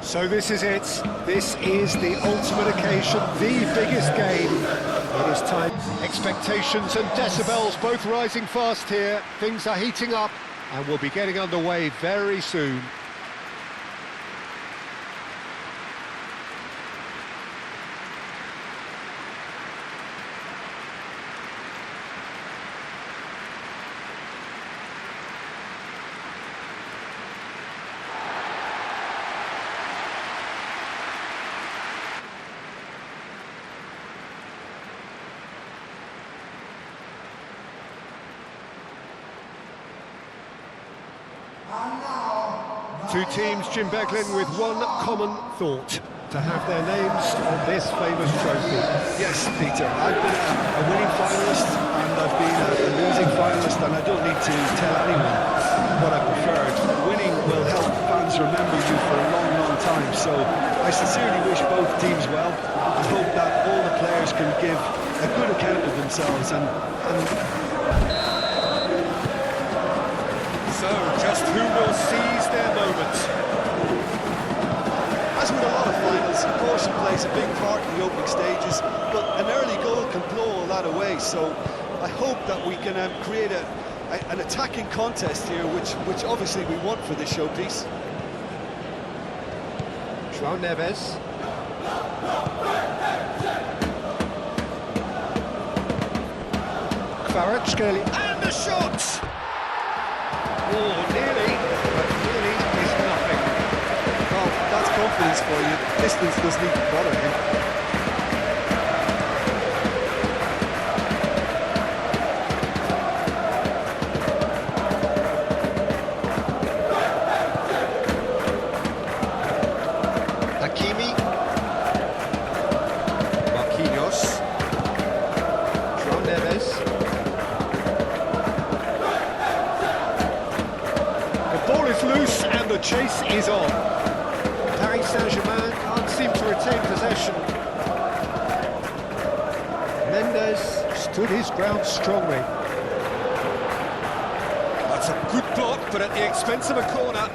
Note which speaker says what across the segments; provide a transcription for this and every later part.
Speaker 1: So this is it. This is the ultimate occasion, the biggest game. It is time. Expectations and decibels both rising fast here. Things are heating up and we'll be getting underway very soon. Two teams, Jim Beglin, with one common thought: to have their names on this famous trophy.
Speaker 2: Yes, Peter, I've been a winning finalist and I've been a losing finalist, and I don't need to tell anyone what I preferred. Winning will help fans remember you for a long, long time, so I sincerely wish both teams well and hope that all the players can give a good account of themselves and
Speaker 1: So, just who will seize their moment?
Speaker 2: as with a lot of finals, caution plays a big part in the opening stages, but an early goal can blow all that away, so I hope that we can create an attacking contest here, which obviously we want for this showpiece.
Speaker 1: João Neves. Kvaratskhelia. And the shot! Oh, nearly, but nearly is nothing.
Speaker 2: Well, that's confidence for you. Distance doesn't even bother him.
Speaker 1: Hakimi. Marquinhos. João Neves. The ball is loose and the chase is on. Paris Saint-Germain can't seem to retain possession. Mendes stood his ground strongly. That's a good block, but at the expense of a corner.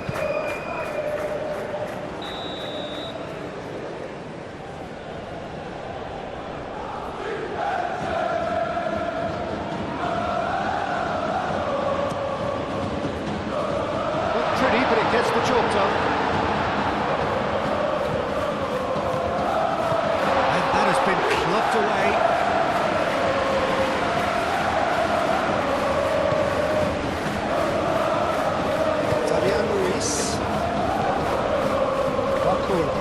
Speaker 1: Not pretty, but it gets the job done. And that has been clubbed away. Fabian Ruiz. Barcola.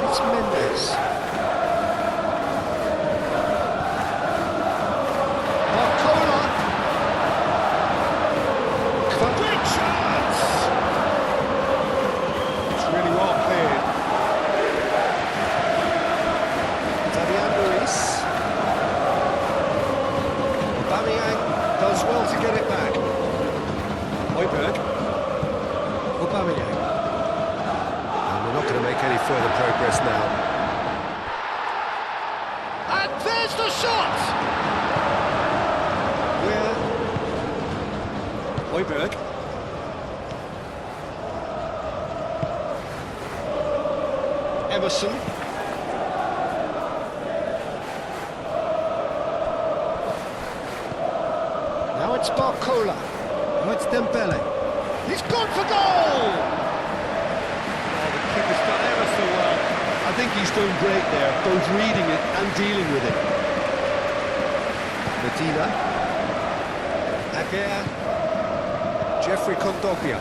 Speaker 1: It's Mendes. Barcola. Quick chance! It's really well played. Fabian Ruiz. Aubameyang does well to get it back. Højbjerg. Aubameyang. And we're not going to make any further progress now. And there's the shot! Where? Højbjerg. Emerson. Now it's Barcola. Now it's Dembele. He's gone for goal! Oh, the keeper's done ever so well.
Speaker 2: I think he's done great there, both reading it and dealing with it.
Speaker 1: Medina. Aguirre. Jeffrey Kondogbia.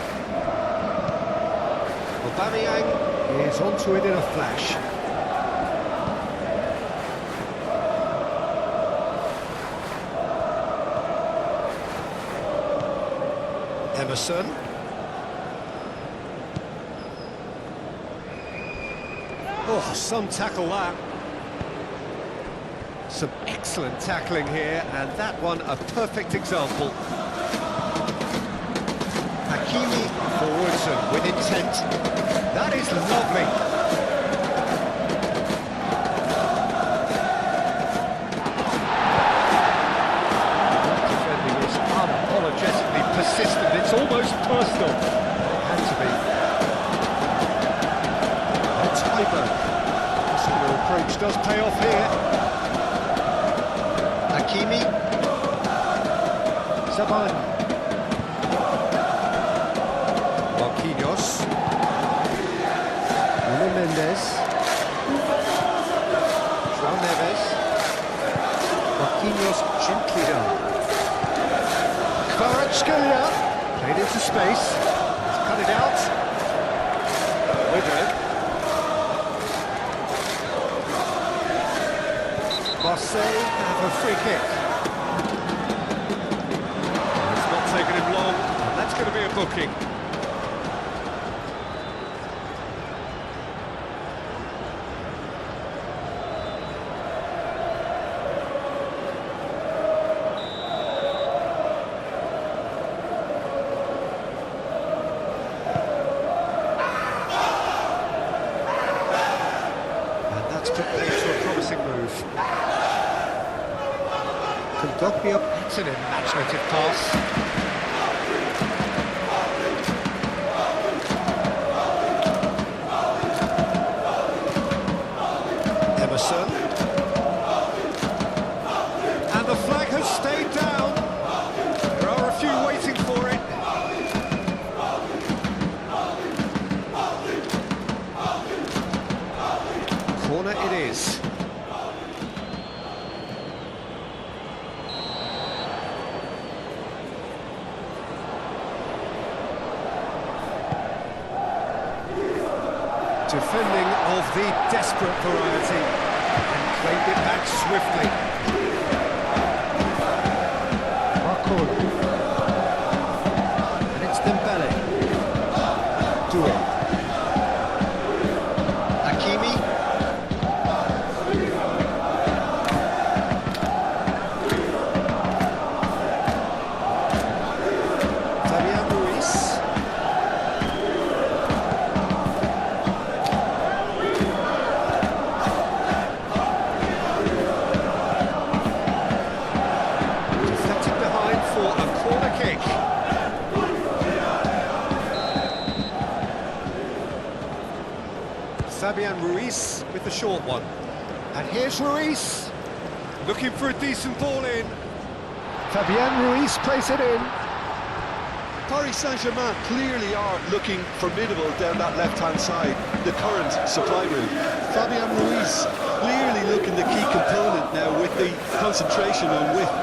Speaker 1: Aubameyang is onto it in a flash. Emerson. Oh, some tackle that. Some excellent tackling here, and that one a perfect example. Hakimi forwards and with intent. That is lovely. Defending is unapologetically persistent. It's almost personal. It had to be. does pay off here. Hakimi. Saban. Marquinhos. Nuno Mendes. João Neves. Marquinhos gently down. Kvaratskhelia. Played into space. He's cut it out. Widrick. Marseille have a free kick. It's not taken him long, and that's going to be a booking. And that's put me into a promising move. Kondogbia, it's an imaginative pass. Emerson. And the flag has stayed down. There are a few waiting for it. Corner it is. Defending of the desperate variety, and claimed it back swiftly. Marcola. And it's Dembele. Doué. Hakimi. Fabian Ruiz. Fabian Ruiz with the short one. And here's Ruiz, looking for a decent ball in. Fabian Ruiz plays it in.
Speaker 2: Paris Saint-Germain clearly are looking formidable down that left-hand side, the current supply route. Fabian Ruiz clearly looking the key component now with the concentration on width.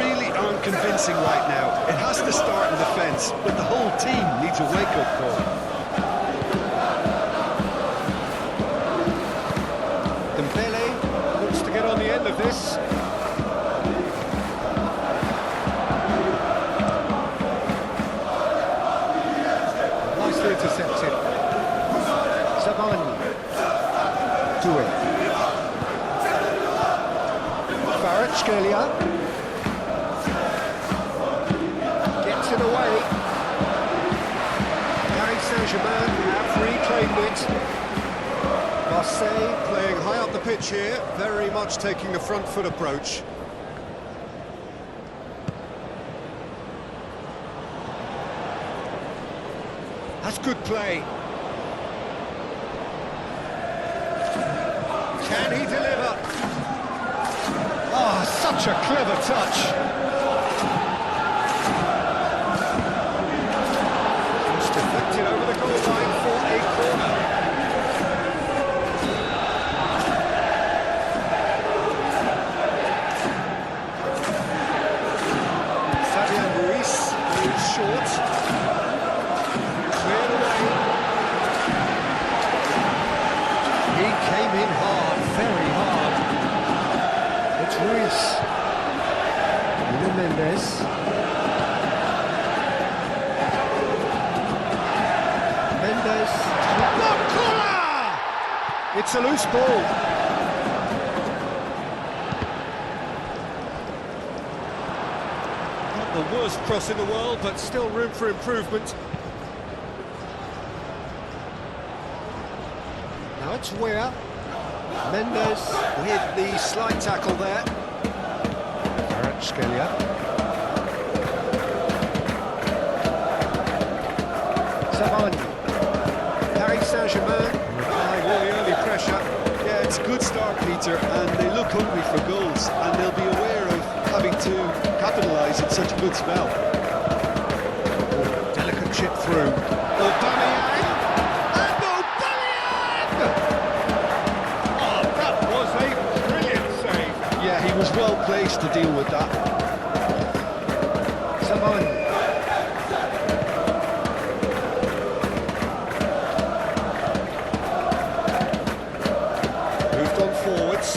Speaker 2: Really aren't convincing right now. It has to start in defence, but the whole team needs a wake-up call.
Speaker 1: Dembele looks to get on the end of this. Nicely intercepted. Zabani. Doué. Kvaratskhelia. Gets it away. Paris Saint-Germain have reclaimed it. Marseille playing high up the pitch here, very much taking the front foot approach. That's good play. Can he deliver? Oh, such a clever touch. Just deflected over the goal line for a corner. Short, cleared away. He came in hard, very hard. It's Ruiz. Nuno Mendes. Mendes. Marcola! It's a loose ball. The worst cross in the world, but still room for improvement. Now it's Weah. Mendes with the slight tackle there. Kvaratskhelia. Zabani. Paris Saint-Germain applying all the early pressure.
Speaker 2: Yeah, it's a good start, Pete. Peter, and they look hungry for goals, and they'll be aware of having to capitalise in such a good spell.
Speaker 1: Delicate chip through. Aubameyang! And Aubameyang! Oh, that was a brilliant save.
Speaker 2: Yeah, he was well placed to deal with that.
Speaker 1: Saman. Moved on forwards.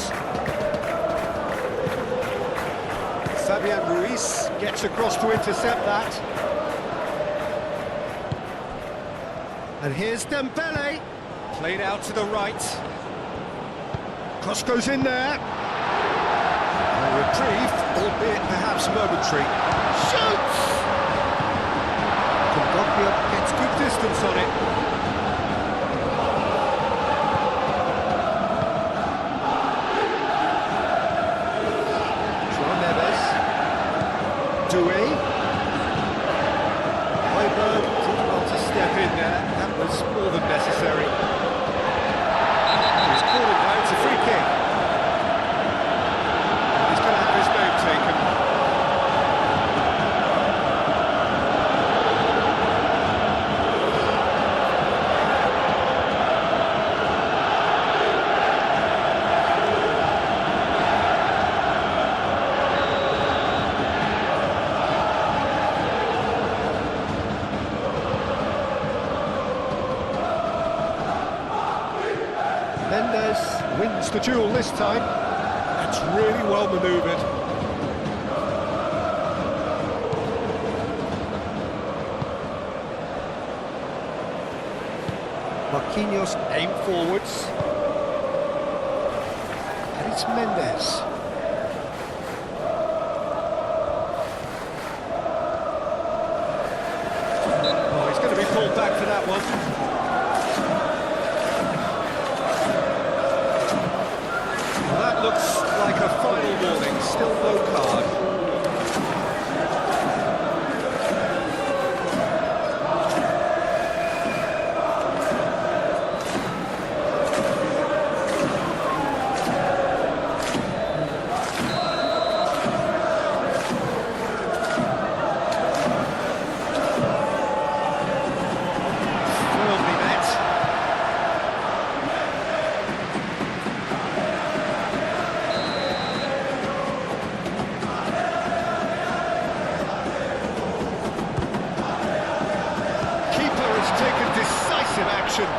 Speaker 1: Fabian Ruiz gets across to intercept that. And here's Dembele. Played out to the right. Cross goes in there. A reprieve, albeit perhaps momentary. Shoots! Kondogbia gets good distance on it. Doué. Højbjerg did well to step in there. That was more than necessary. He's called it though, it's a free kick. He's going to have his name taken. Mendes wins the duel this time. That's really well manoeuvred. Marquinhos aim forwards. And it's Mendes. Oh, he's going to be pulled back for that one. Looks like a final warning, still no card. Firmly met. Taken decisive action.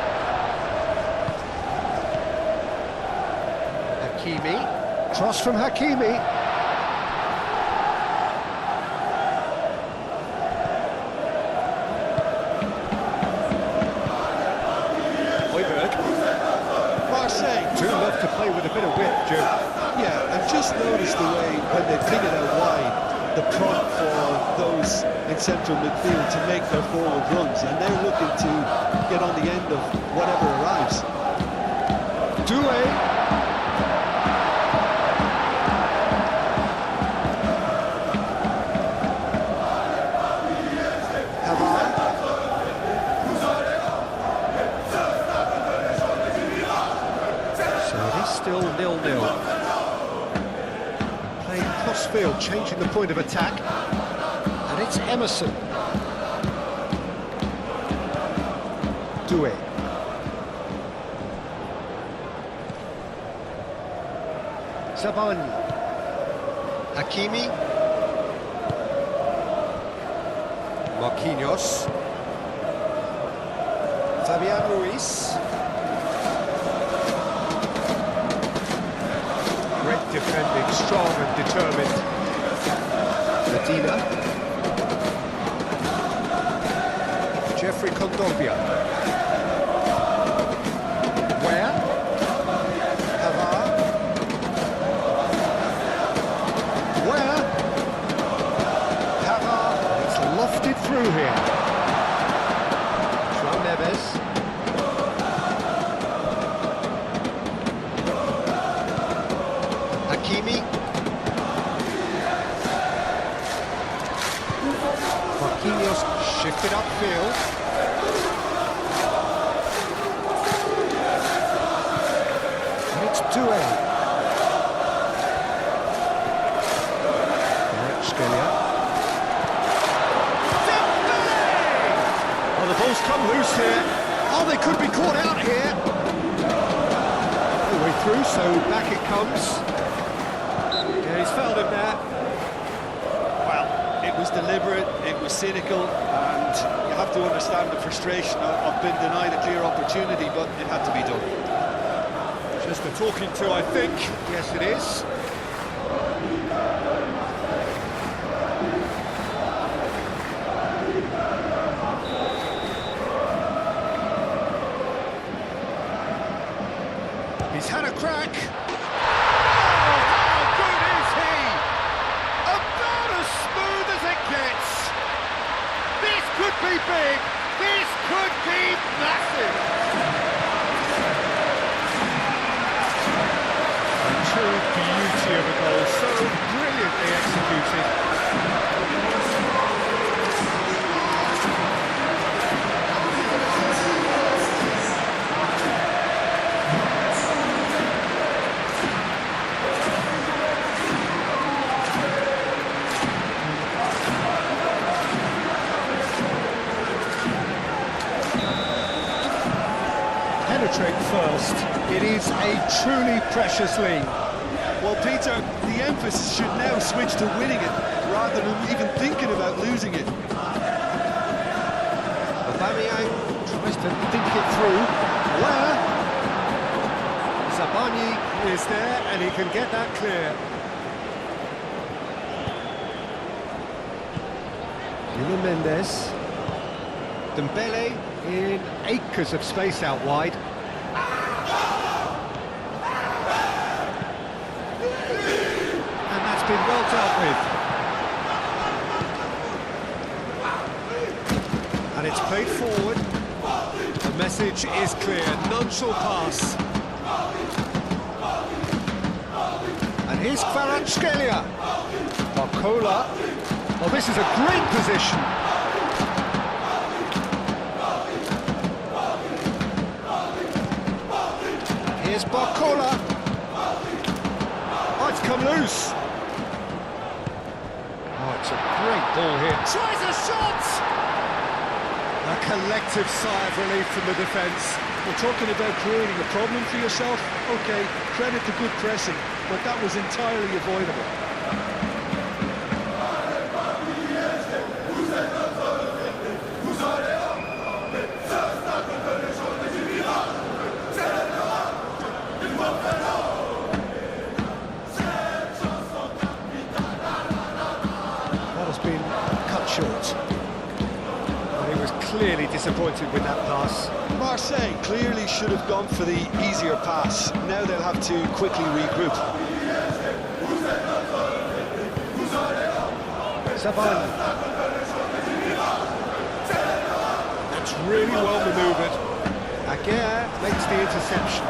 Speaker 1: Hakimi. Cross from Hakimi. Højbjerg.
Speaker 2: Marseille.
Speaker 1: Do love to play with a bit of width, Jim.
Speaker 2: Yeah, and just notice the way when they ping it out wide, the prompt for those in central midfield to make their forward runs, and they're looking to get on the end of whatever arrives.
Speaker 1: Doué. Havard. So it is still 0-0. Playing cross-field, changing the point of attack. And it's Emerson. Doué. Saban. Hakimi. Marquinhos. Fabian Ruiz. Great defending, strong and determined. Medina. Jeffrey Kondogbia. Where? Havard. Where? Havard. It's lofted through here. João Neves. Hakimi. Marquinhos shifted upfield. ball's come loose here. Oh, they could be caught out here. All the way through, so back it comes. Yeah, he's fouled him there.
Speaker 2: Well, it was deliberate, it was cynical, and you have to understand the frustration of being denied a clear opportunity, but it had to be done.
Speaker 1: Just a talking to, I think. Yes, it is. He's had a crack. Oh, how good is he? About as smooth as it gets. This could be big. This could be massive. A true beauty of a goal, so brilliantly executed. Penetrate first. It is a truly precious lead.
Speaker 2: Well, Peter, the emphasis should now switch to winning it, rather than even thinking about losing it.
Speaker 1: Aubameyang tries to think it through. Where? Zabani is there, and he can get that clear. Nuno Mendes. Dembele in acres of space out wide. And that's been well dealt with. And it's played forward. The message is clear, none shall pass. And here's Kvaratskhelia. Barcola. Well, this is a great position. Here's Barcola. Oh, it's come loose. Oh, it's a great ball here. Tries a shot! A collective sigh of relief from the defence.
Speaker 2: We're talking about creating a problem for yourself. OK, credit to good pressing, but that was entirely avoidable.
Speaker 1: Been cut short. And he was clearly disappointed with that pass.
Speaker 2: Marseille clearly should have gone for the easier pass. Now they'll have to quickly regroup.
Speaker 1: Savan. That's really well manoeuvred. Aguirre makes the interception.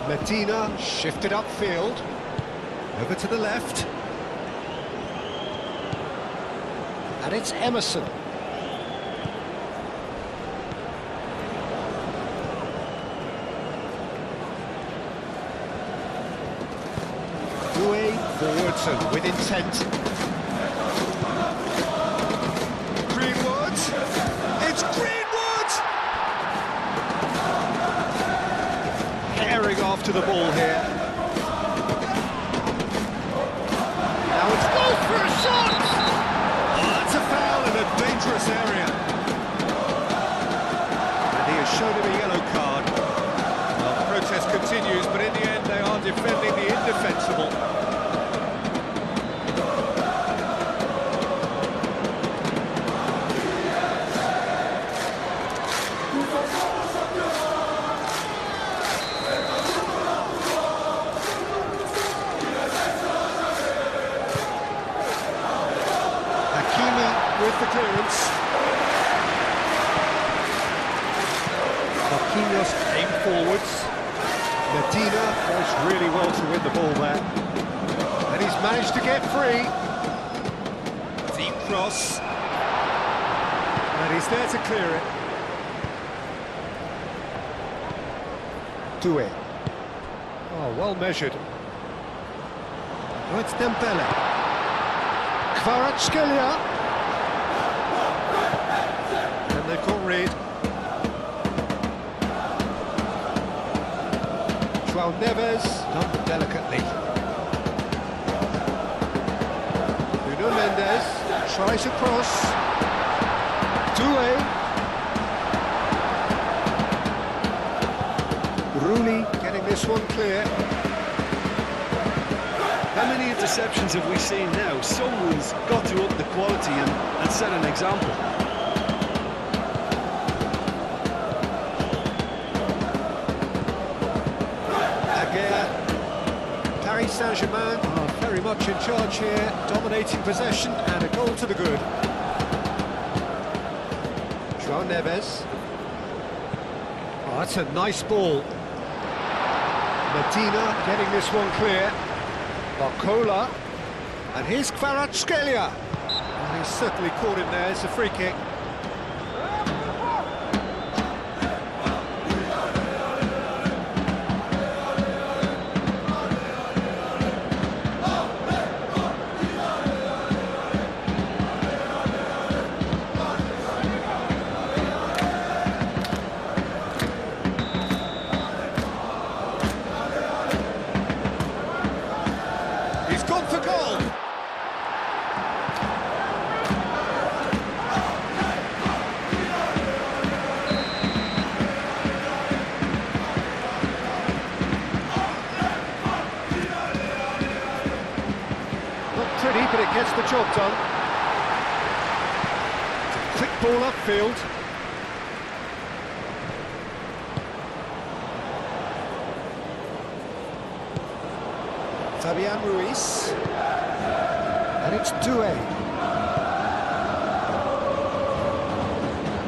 Speaker 1: Medina shifted upfield, over to the left, and it's Emerson. Doué forwards and with intent. Greenwood, it's Greenwood! Herring after the ball here. Now it's ball for a shot! Oh, that's a foul in a dangerous area. And he has shown him a yellow card. Well, the protest continues, but in the end they are defending the indefensible. With the clearance. Marquinhos aim forwards. Medina does really well to win the ball there. And he's managed to get free. Deep cross. And he's there to clear it. Doué. Oh, well measured. Oh, it's Dembele. Kvaratskhelia. And they've got Reed. João Neves, done delicately. Nuno Mendes tries a cross. Doué. Rooney getting this one clear.
Speaker 2: How many interceptions have we seen now? Someone's got to up the quality and set an example.
Speaker 1: Paris Saint-Germain are very much in charge here, dominating possession and a goal to the good. João Neves. Oh, that's a nice ball. Medina getting this one clear. Barcola. And here's Kvaratskhelia. Oh, he's certainly caught him there, it's a free kick. He's gone for goal! Not pretty, but it gets the job done. It's a quick ball upfield. Fabian Ruiz, and it's Doué.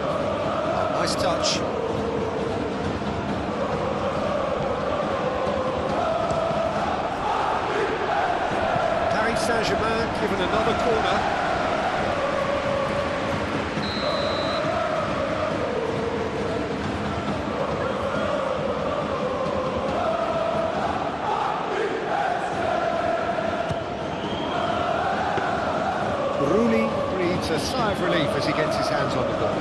Speaker 1: Oh, nice touch. Paris Saint-Germain given another corner. Rooney breathes a sigh of relief as he gets his hands on the ball.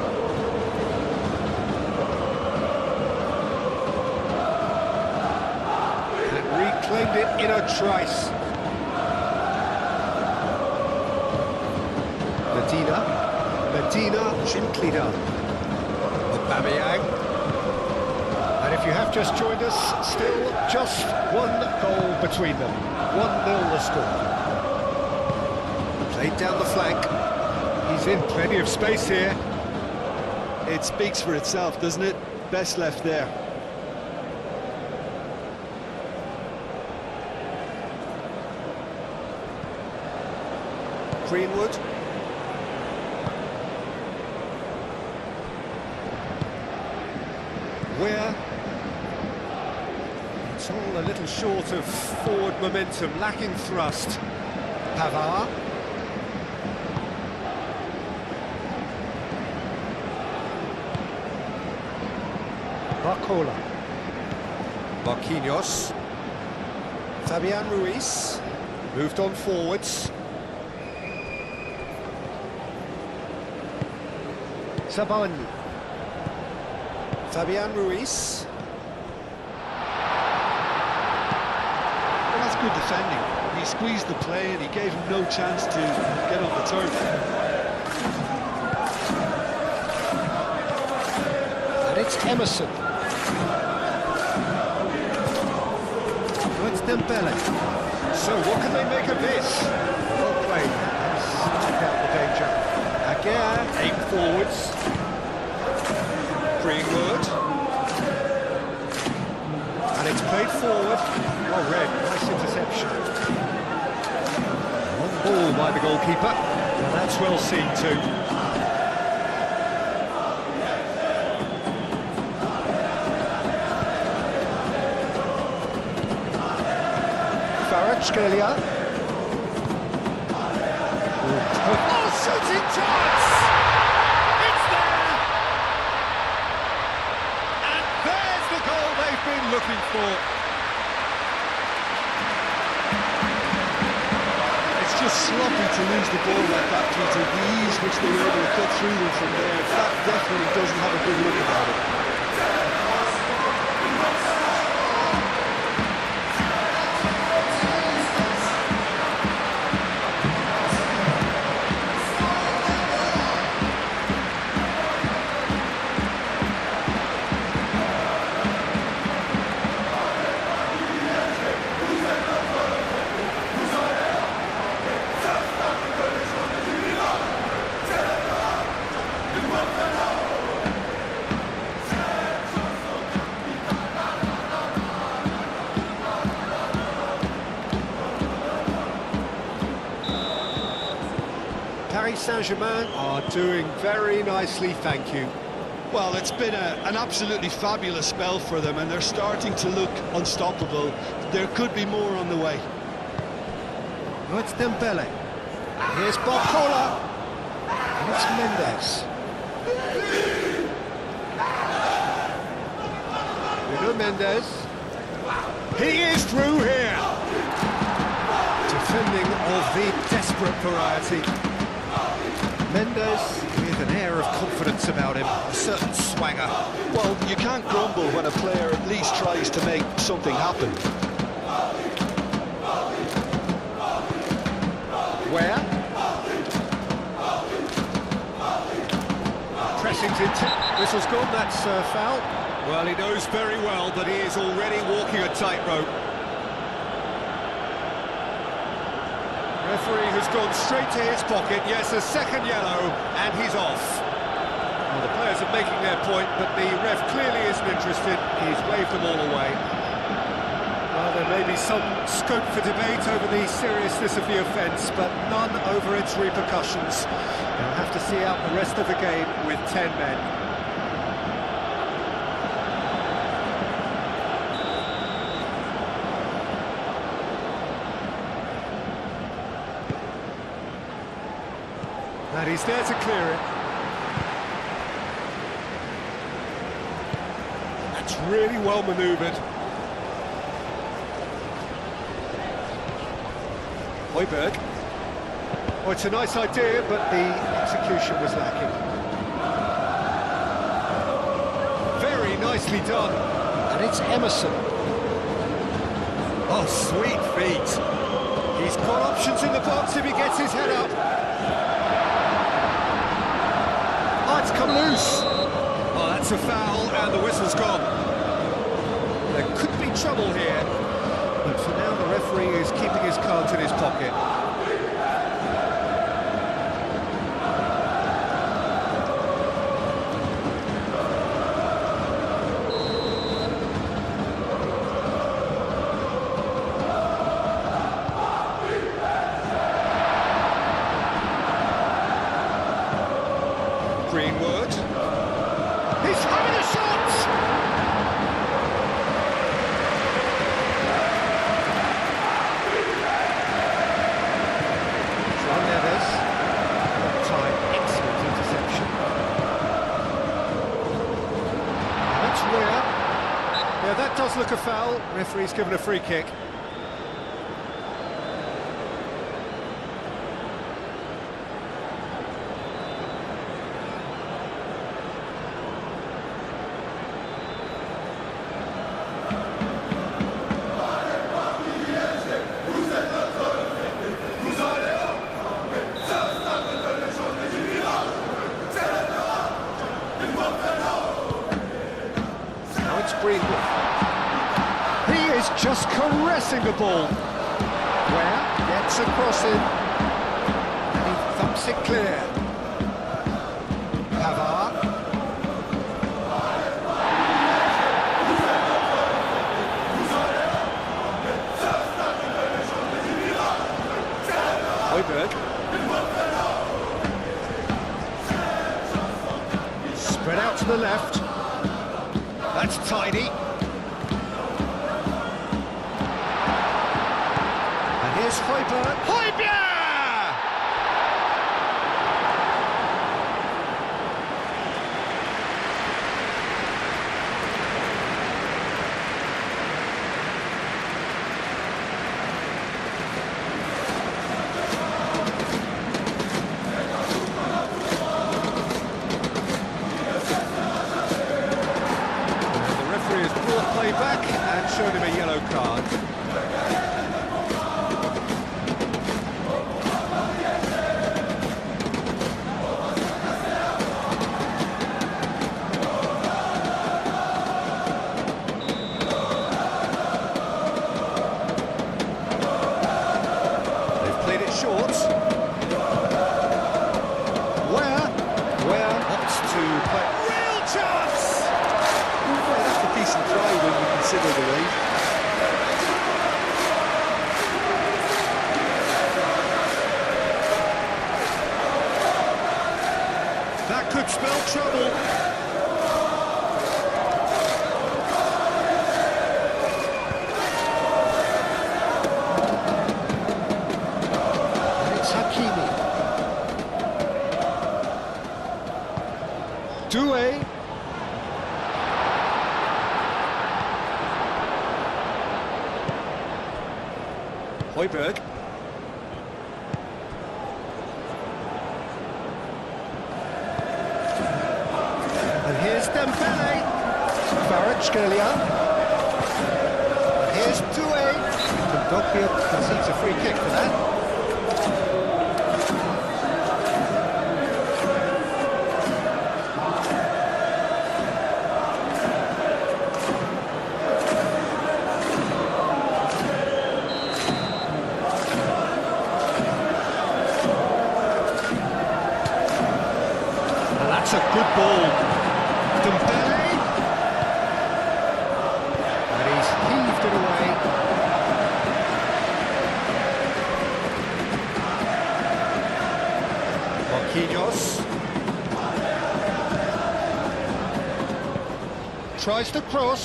Speaker 1: And reclaimed it in a trice. Medina, gently done. Aubameyang. And if you have just joined us, still just one goal between them. 1-0 the score. Played down the flank. He's in plenty of space here.
Speaker 2: It speaks for itself, doesn't it? Best left there.
Speaker 1: Greenwood. Where it's all a little short of forward momentum, lacking thrust. Pavard. Barcola. Marquinhos. Fabian Ruiz. Moved on forwards. Sabani. Fabian Ruiz.
Speaker 2: Well, that's good defending. He squeezed the play and he gave him no chance to get on the turf.
Speaker 1: And it's Emerson. Oh, it's Dembele. So what can they make of this? Well played. Took out the danger. Aguirre, aim forwards. Greenwood. And it's played forward. Oh, Red, nice interception. One ball by the goalkeeper. Well, that's well seen too. Kvaratskhelia. Oh, shooting chance! It's there! And there's the goal they've been looking for.
Speaker 2: just sloppy to lose the ball like that, Peter. The ease which they were able to cut through them from there, that definitely doesn't have a good look about it.
Speaker 1: Saint-Germain are doing very nicely, thank you.
Speaker 2: Well, it's been an absolutely fabulous spell for them, and they're starting to look unstoppable. There could be more on the way.
Speaker 1: Oh, it's Dembele. Here's Barcola. And it's Mendes. Bruno Mendes. He is through here. Defending of the desperate variety. Mendes with an air of confidence about him, a certain swagger.
Speaker 2: Well, you can't grumble when a player at least tries to make something happen.
Speaker 1: Where? Pressing's into... Whistle's gone, that's foul. Well, he knows very well that he is already walking a tightrope. Referee has gone straight to his pocket. Yes, a second yellow, and he's off. Well, the players are making their point, but the ref clearly isn't interested. He's waved them all away. Well, there may be some scope for debate over the seriousness of the offence, but none over its repercussions. They'll have to see out the rest of the game with 10 men. And he's there to clear it. That's really well manoeuvred. Højbjerg. Oh, it's a nice idea, but the execution was lacking. Very nicely done. And it's Emerson. Oh, sweet feet. He's got options in the box if he gets his head up. It's come loose. Oh, that's a foul, and the whistle's gone. There could be trouble here, but for now the referee is keeping his cards in his pocket. Greenwood. He's having a shot! João Neves. Time, excellent interception. That's rare. Yeah, that does look a foul. Referee's given a free kick. Greenwood. He is just caressing the ball. Where? Gets across him. And he thumps it clear. Pavard. Højbjerg. Spread out to the left. That's tidy. And here's Højbjerg. Højbjerg!
Speaker 2: consider the rain.
Speaker 1: That could spell trouble. And it's Hakimi. Doué. Højbjerg. And here's Dembele. Kvaratskhelia. And here's Doué. Kondogbia concedes a free kick for that. That's a good ball. Dembele. And he's heaved it away. Marquinhos. Tries to cross.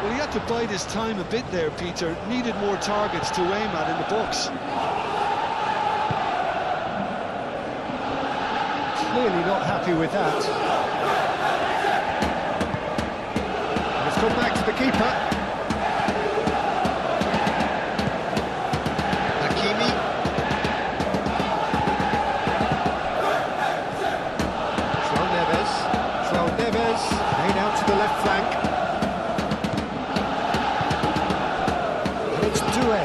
Speaker 2: Well, he had to bide his time a bit there, Peter. Needed more targets to aim at in the box.
Speaker 1: Clearly not happy with that. And it's gone back to the keeper. Hakimi. João Neves made out to the left flank. And it's Doué.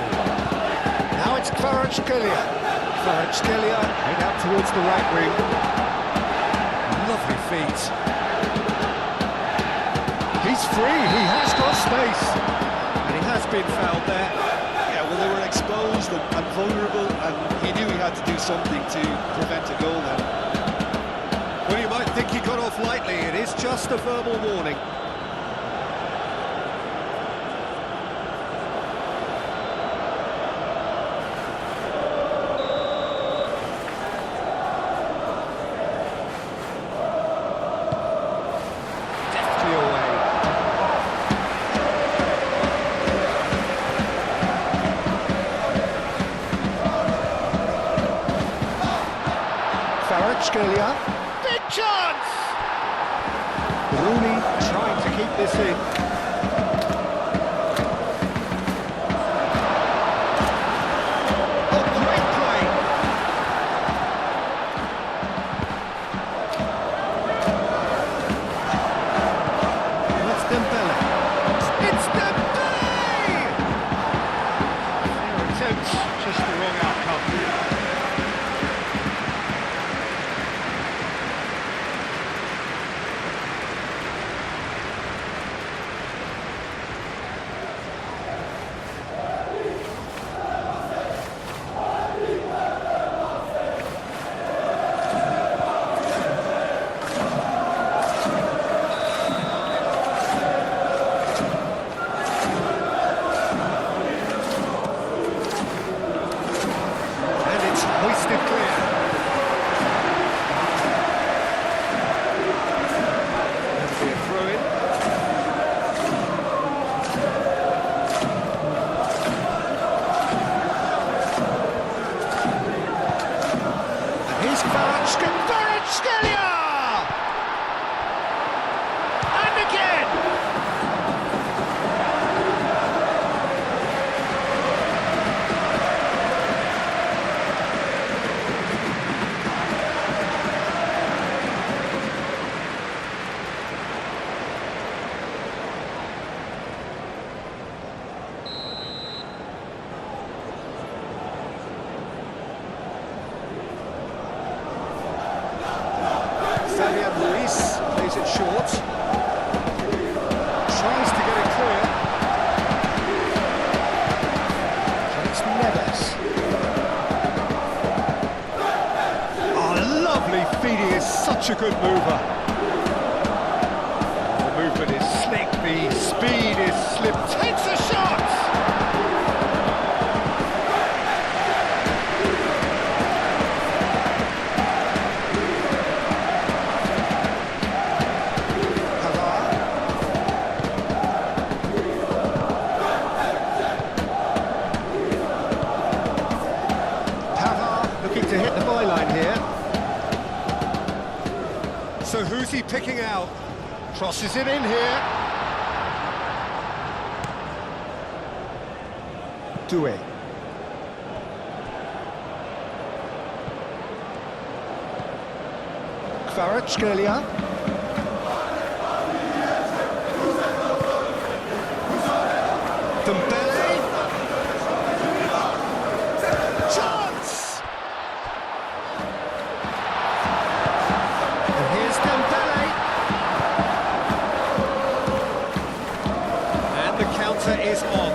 Speaker 1: Now it's Kvaratskhelia. Kvaratskhelia made out towards the right wing. Lovely feet. He's free, he has got space. And he has been fouled there.
Speaker 2: Yeah, well, they were exposed and vulnerable, and he knew he had to do something to prevent a goal then.
Speaker 1: Well, you might think he got off lightly. It is just a verbal warning. Kvaratskhelia. Big chance! Rooney trying to keep this in. Oh, great play! That's Dembele. It's Dembele! Fair attempt, just the wrong outcome. Hoisted clear. That'll be a throw-in. And here's Kvaratskhelia! And again! Luis plays it short. Tries to get it clear. And it's Neves. Oh, lovely feed. He is such a good mover. The movement is slick. think the speed is slim. Takes a shot! To hit the byline here. So who's he picking out? Crosses it in here. Doué. Kvaratskhelia. Dembele. Chance! Is on.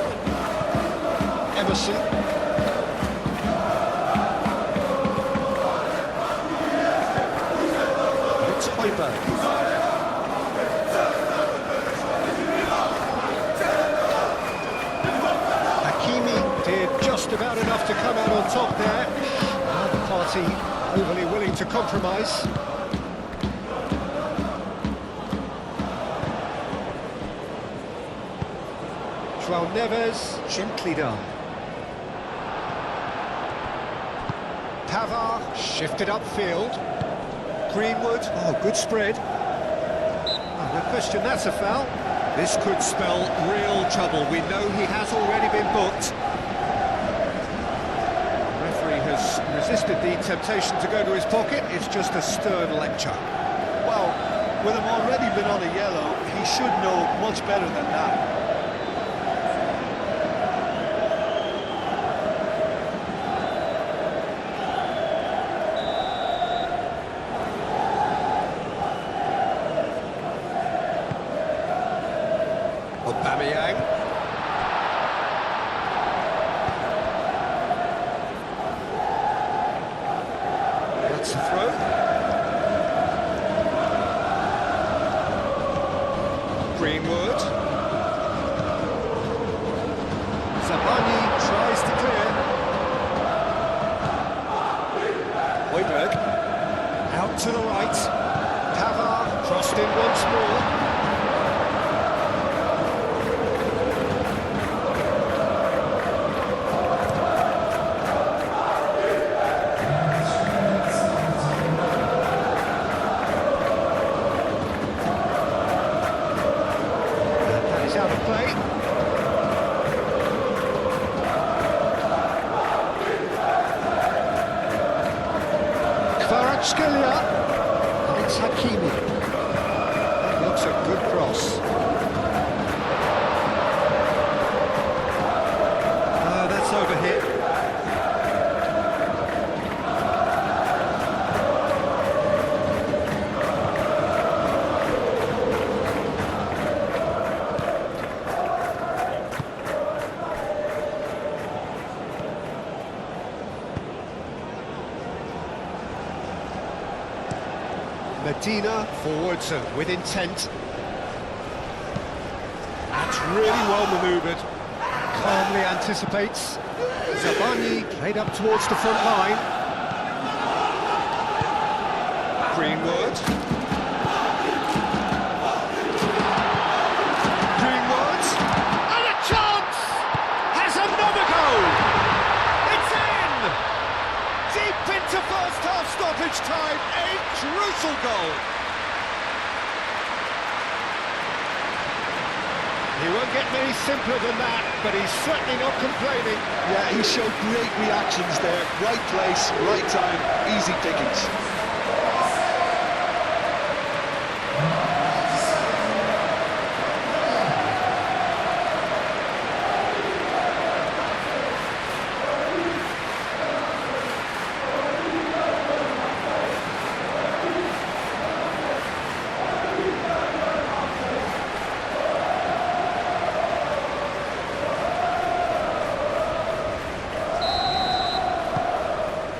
Speaker 1: Emerson. It's Højbjerg. Hakimi did just about enough to come out on top there. Neither party overly willing to compromise. João Neves, gently done. Pavard, shifted upfield. Greenwood, oh, good spread. Oh, no question, that's a foul. This could spell real trouble. We know he has already been booked. The referee has resisted the temptation to go to his pocket. It's just a stern lecture.
Speaker 2: Well, with him already been on a yellow, he should know much better than that.
Speaker 1: Aubameyang. That's a throw. Greenwood. Zabani tries to clear. Højbjerg. Out to the right. Pavard crossed in once more. Out of play. Kvaratskhelia. And it's Hakimi. That looks a good cross. That's overhit. Medina forwards and with intent. That's really well manoeuvred. Calmly anticipates. Zabani played up towards the front line. Greenwood. Greenwood. And a chance! Has another goal! It's in! Deep into first half stoppage time. A crucial goal. He won't get many simpler than that, but he's certainly not complaining.
Speaker 2: Yeah, he showed great reactions there. Right place, right time, easy pickings.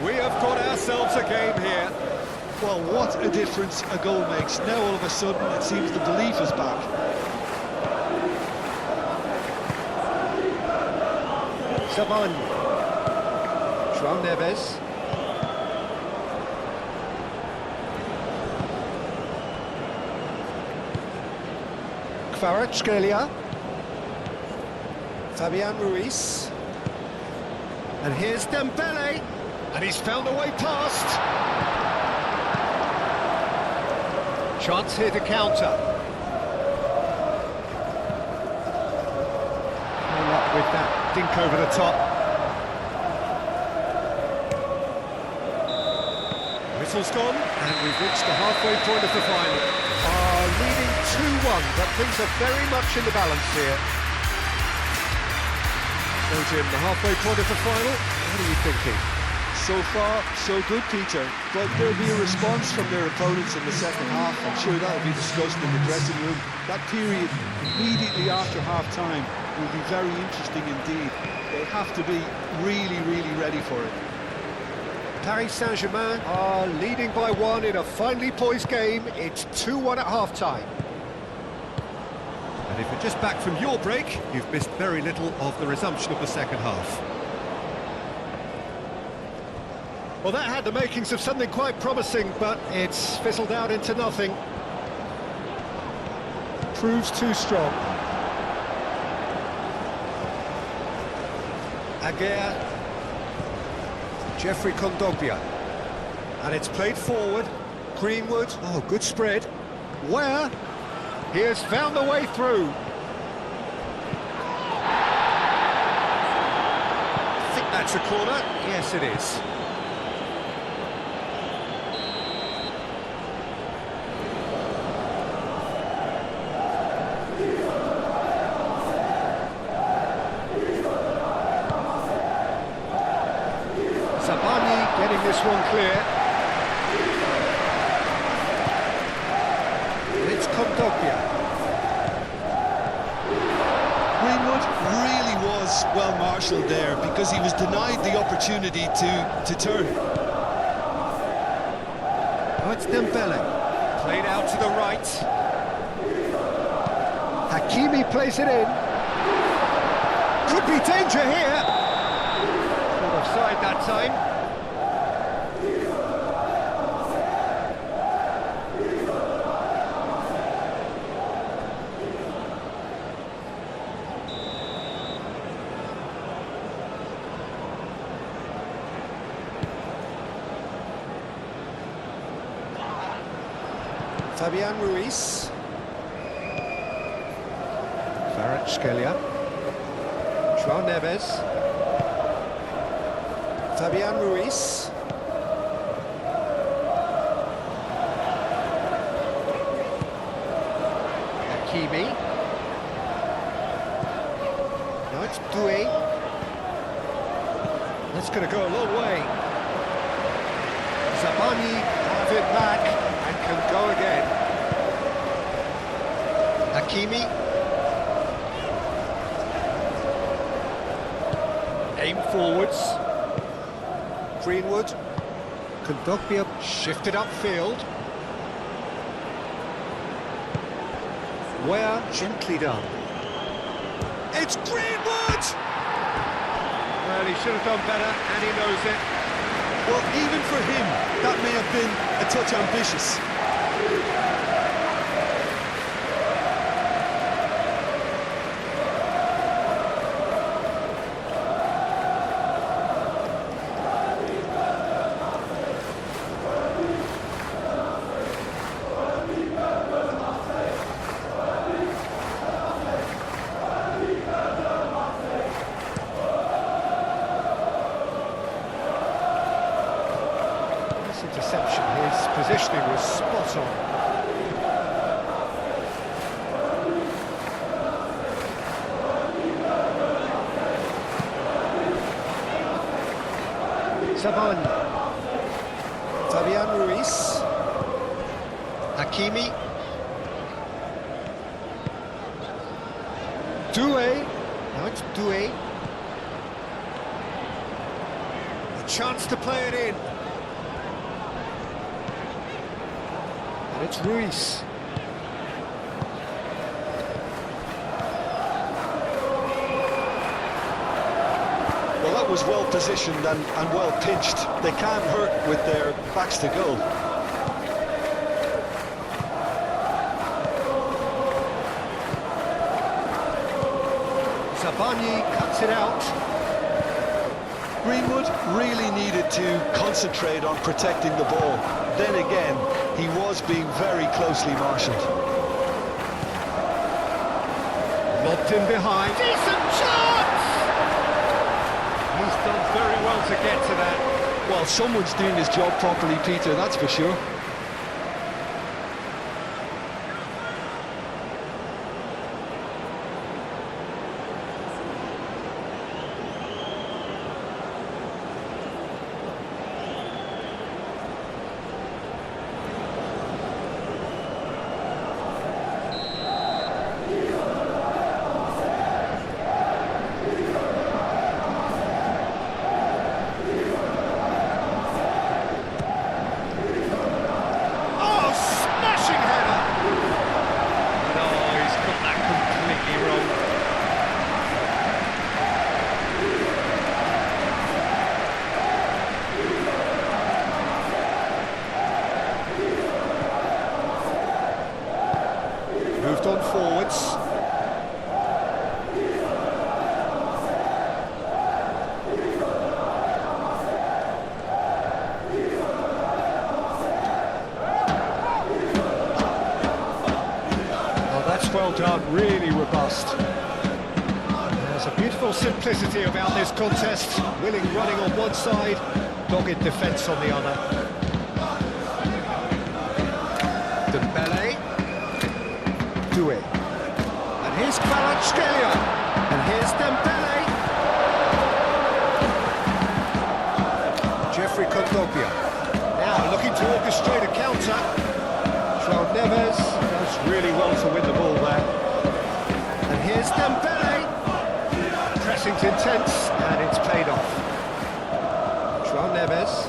Speaker 1: We have got ourselves a game here.
Speaker 2: Well, what a difference a goal makes. Now all of a sudden it seems the belief is back.
Speaker 1: Saban. João Neves. Kvaratskhelia. Fabian Ruiz. And here's Dembele. And he's found a way past. Chance here to counter. No luck with that dink over the top. Whistle's gone, and we've reached the halfway point of the final. Leading 2-1, but things are very much in the balance here. So Jim, the halfway point of the final, what are you thinking?
Speaker 2: So far, so good, Peter. But there'll be a response from their opponents in the second half. I'm sure that'll be discussed in the dressing room. That period immediately after half-time will be very interesting indeed. They have to be really, really ready for it.
Speaker 1: Paris Saint-Germain are leading by 1 in a finely poised game. It's 2-1 at half-time. And if you're just back from your break, you've missed very little of the resumption of the second half. Well, that had the makings of something quite promising, but it's fizzled out into nothing. Proves too strong. Aguirre. Jeffrey Kondogbia. And it's played forward. Greenwood. Oh, good spread. Where? He has found the way through. I think that's a corner. Yes, it is. Getting this one clear. It's Kondogbia.
Speaker 2: Greenwood really was well marshalled there because he was denied the opportunity to turn.
Speaker 1: Oh, it's Dembele. Played out to the right. Hakimi plays it in. Could be danger here. Not offside that time. Fabian Ruiz. Kvaratskhelia. João Neves. Fabian Ruiz. Hakimi. Now it's Doué. That's going to go a long way. Zabani have it back. Can go again. Hakimi. Aim forwards. Greenwood. Kondogbia shifted upfield. Where gently done. It's Greenwood! Well, he should have done better, and he knows it.
Speaker 2: Well, even for him, that may have been a touch ambitious.
Speaker 1: Interception, his positioning was spot on. Saban. Fabian Ruiz. Hakimi. Doué. Now it's Doué. A chance to play it in. It's Ruiz.
Speaker 2: was well positioned and well pitched. They can't hurt with their backs to goal.
Speaker 1: Zabani cuts it out.
Speaker 2: Greenwood really needed to concentrate on protecting the ball. Then again, he was being very closely marshalled.
Speaker 1: Lobbed in behind. Decent chance! He's done very well to get to that.
Speaker 2: Well, someone's doing his job properly, Peter, that's for sure.
Speaker 1: Moved on forwards. Oh, that's well done, really robust. There's a beautiful simplicity about this contest. Willing running on one side, dogged defence on the other. Dembele. Doué. And here's Kvaratskhelia. And here's Dembele. Jeffrey Kondopia. Now looking to orchestrate a counter. João Neves does really well to win the ball there. And here's Dembele. Pressing's intense and it's paid off. João Neves.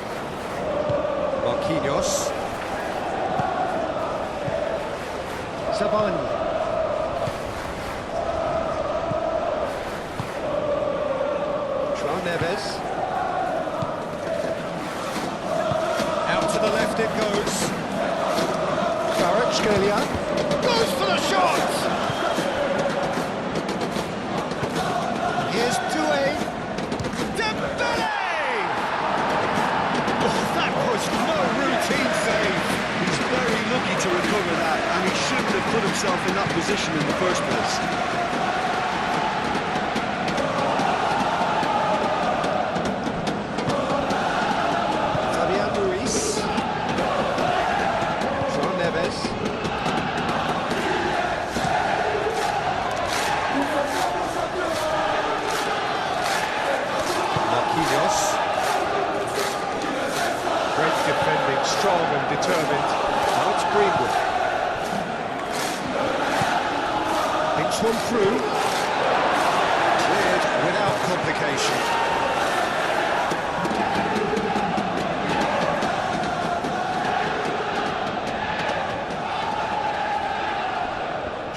Speaker 1: Marquinhos. Zabani. João Neves. Out to the left it goes. Kvaratskhelia goes for the shot! Here's Doué. Dembele! Oh, that was no routine save.
Speaker 2: He's very lucky to recover that, and he shouldn't have put himself in that position in the first place.
Speaker 1: Fabian Ruiz. João Neves. Marquinhos. Great defending, strong and determined. Now it's Greenwood. Thinks one through. Cleared without complication.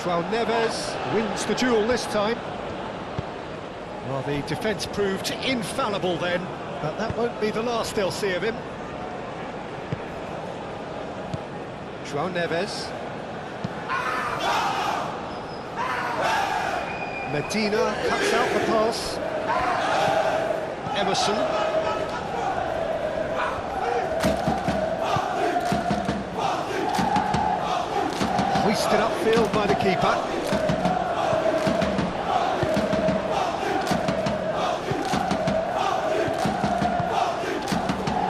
Speaker 1: João Neves wins the duel this time. Well, the defence proved infallible then, but that won't be the last they'll see of him. João Neves. Medina cuts out the pass. Emerson. Hoisted upfield by the keeper.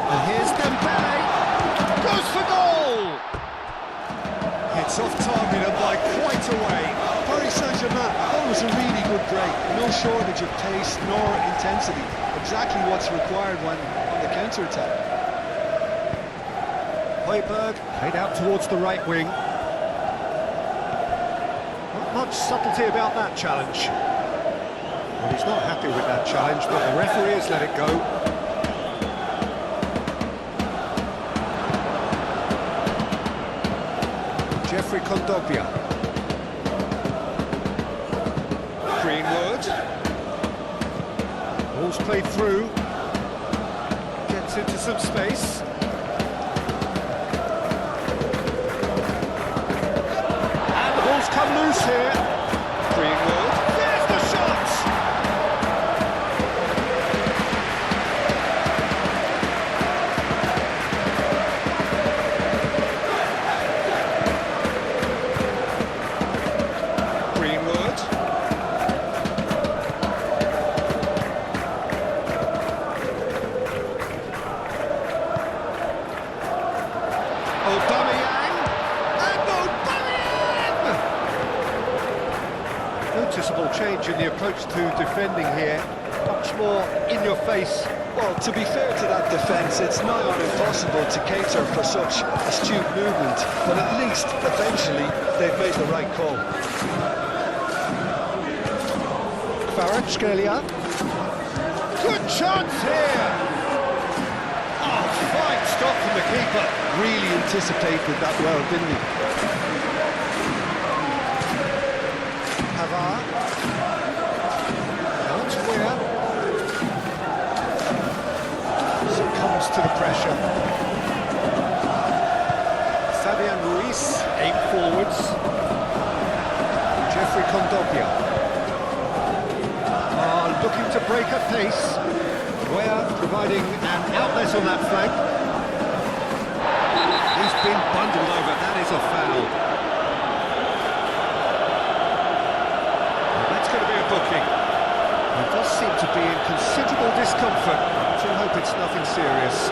Speaker 1: And here's Dembele. Goes for goal! It's off target and by quite a way.
Speaker 2: Paris Saint-Germain, that was a really good break. No shortage of pace nor intensity. Exactly what's required when on the counter-attack.
Speaker 1: Højbjerg played out towards the right wing. Not much subtlety about that challenge. Well, he's not happy with that challenge, but the referee has let it go. Jeffrey Kondopia. Greenwood. Ball's played through. Gets into some space. And the ball's come loose here. Greenwood. There's the shot! Greenwood. Aubameyang, and Aubameyang! Noticeable change in the approach to defending here. Much more in your face.
Speaker 2: Well, to be fair to that defence, it's nigh on impossible to cater for such astute movement, but at least, eventually, they've made the right call.
Speaker 1: Kvaratskhelia. Good chance here! Oh, fine stop from the keeper.
Speaker 2: Really anticipated that well, didn't he?
Speaker 1: Pavard. Now it's Weir. Succumbs to the pressure. Fabian Ruiz, aim forwards. Jeffrey Kondogbia. Looking to break at pace. Weir providing an outlet on that flank. He's been bundled over, that is a foul. And that's going to be a booking. He does seem to be in considerable discomfort. I do hope it's nothing serious.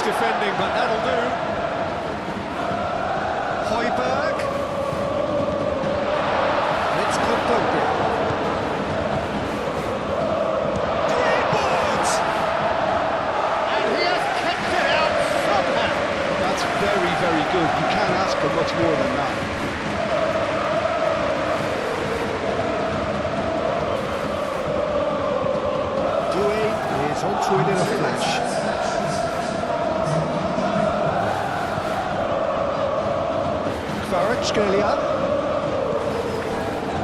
Speaker 1: Defending, but that'll do. Højbjerg. It's Kondogbia. Greenwood! And he has kept it out somehow.
Speaker 2: That's very, very good. You can't ask for much more than that.
Speaker 1: Doué is onto it in a flash. Kvaratskhelia.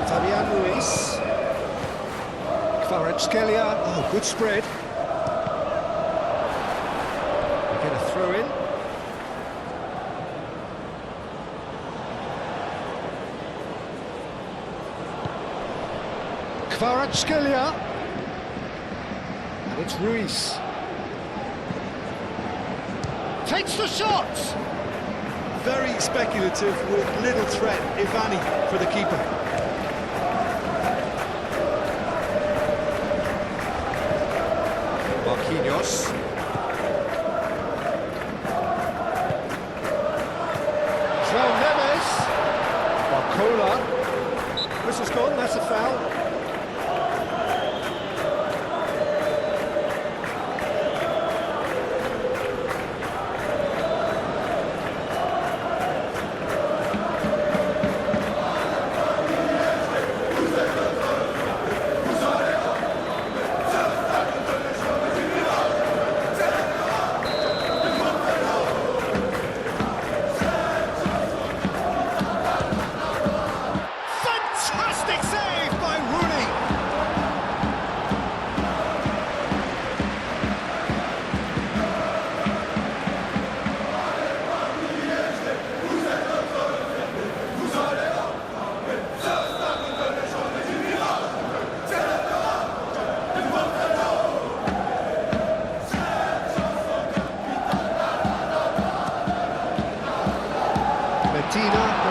Speaker 1: Fabian Ruiz. Kvaratskhelia. Oh, good spread. We get a throw in. Kvaratskhelia. And it's Ruiz. Takes the shot!
Speaker 2: Very speculative with little threat, if any, for the keeper.
Speaker 1: Marquinhos. João Neves. Barcola. Whistle's gone, that's a foul.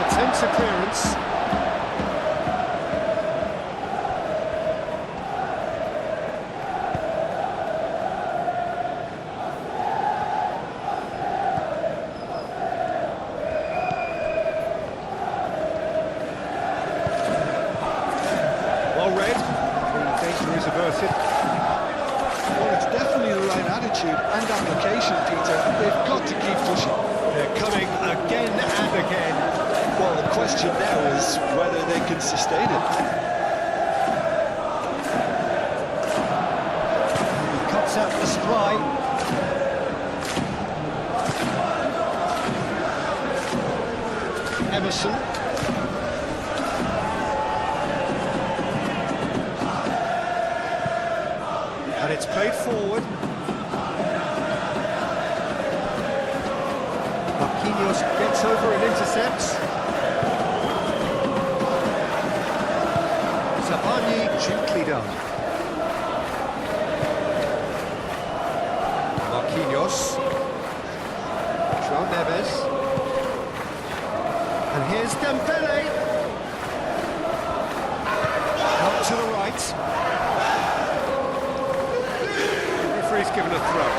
Speaker 1: Attempts a clearance. Well read. Danger is averted.
Speaker 2: Well, it's definitely the right question now is whether they can sustain it.
Speaker 1: He cuts out the supply. Emerson. And it's played forward. Marquinhos gets over and intercepts. Zabani gently done. Marquinhos. João Neves. And here's Dembele. Out to the right. The referee's given a throw.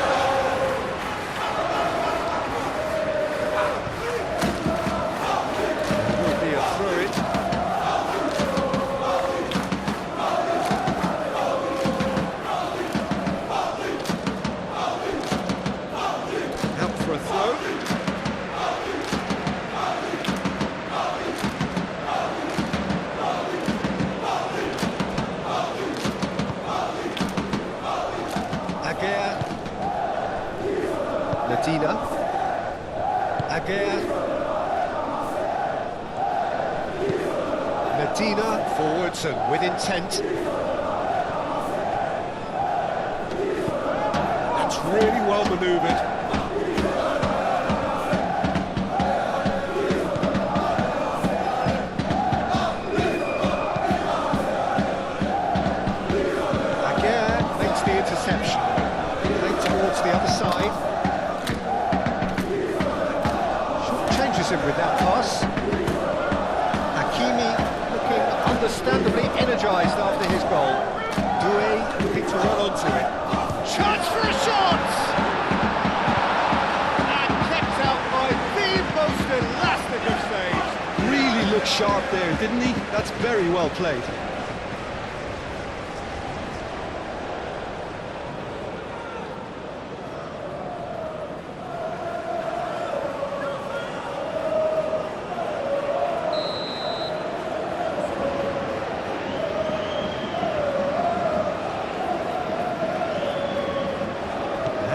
Speaker 1: Medina. Aguirre. Medina forwards and with intent. That's really well manoeuvred. Aguirre makes the interception. Played towards the other side. Him with that pass. Hakimi looking understandably energised after his goal. Doué looking to run onto it. Chance for a shot! And kept out by the most elastic of saves.
Speaker 2: Really looked sharp there, didn't he? That's very well played.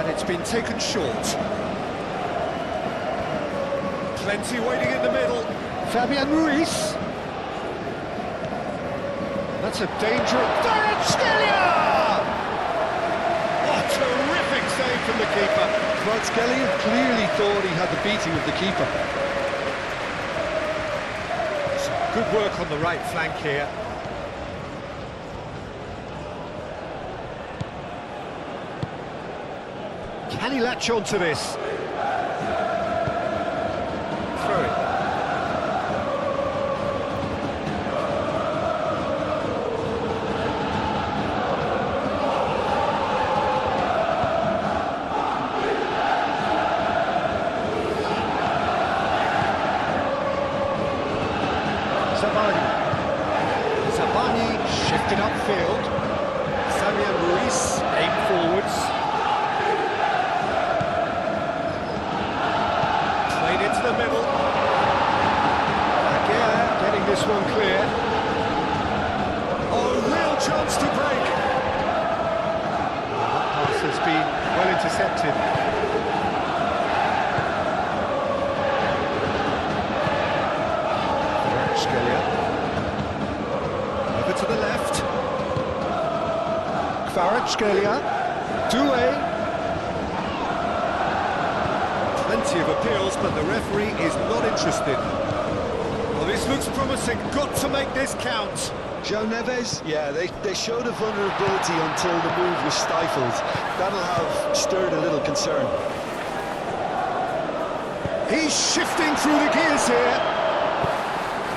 Speaker 1: It's been taken short. Plenty waiting in the middle. Fabian Ruiz. That's a dangerous... Kvaratskhelia! What a terrific save from the keeper.
Speaker 2: Kvaratskhelia clearly thought he had the beating of the keeper.
Speaker 1: Some good work on the right flank here. Can he latch on to this? Throw it. Zabani shifted upfield. Fabian Ruiz aimed forwards. Into the middle. Aguirre getting this one clear. Oh, real chance to break. That pass has been well intercepted. Kvaratskhelia. Over to the left. Kvaratskhelia. Doué. Plenty of appeals, but the referee is not interested. Well, this looks promising. Got to make this count.
Speaker 2: João Neves, yeah, they showed a vulnerability until the move was stifled. That'll have stirred a little concern.
Speaker 1: He's shifting through the gears here.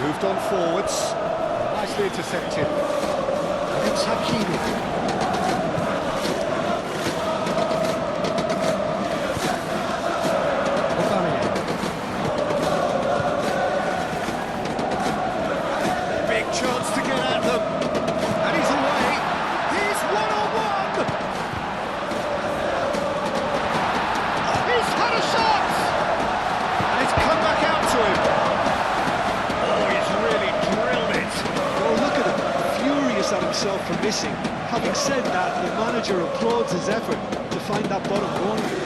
Speaker 1: Moved on forwards. Nicely intercepted. And it's Hakimi. Chance to get at them, and he's away. He's one-on-one. He's had a shot, and it's come back out to him. Oh, he's
Speaker 2: missing. Having said that, the manager applauds his effort to find that bottom corner.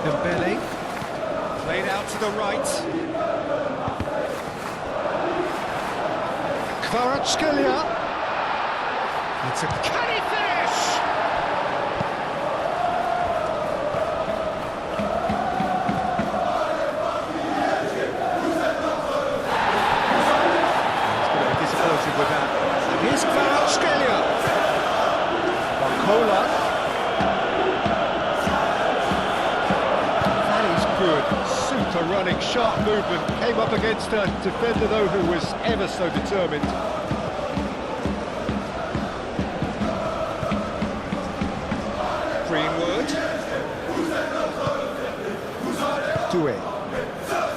Speaker 1: Dembele, played out to the right. Kvaratskhelia. It's a can he finish? He's going to be disappointed with that. And here's Kvaratskhelia. Barcola. Super running, sharp movement, came up against a defender though who was ever so determined. Greenwood. Doué.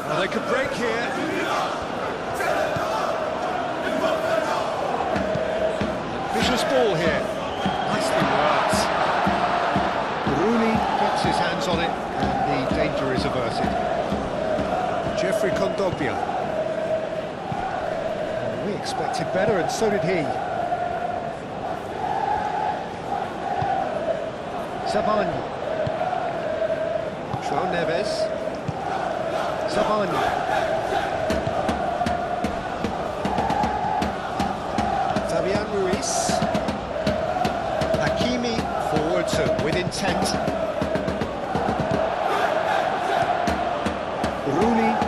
Speaker 1: Well, they could break here. Vicious ball here. Nicely worked. Rooney gets his hands on it. And the danger is averted. Jeffrey Kondogbia. Oh, we expected better, and so did he. Savani. João Neves. Savani. Fabian Ruiz. Hakimi forward with intent.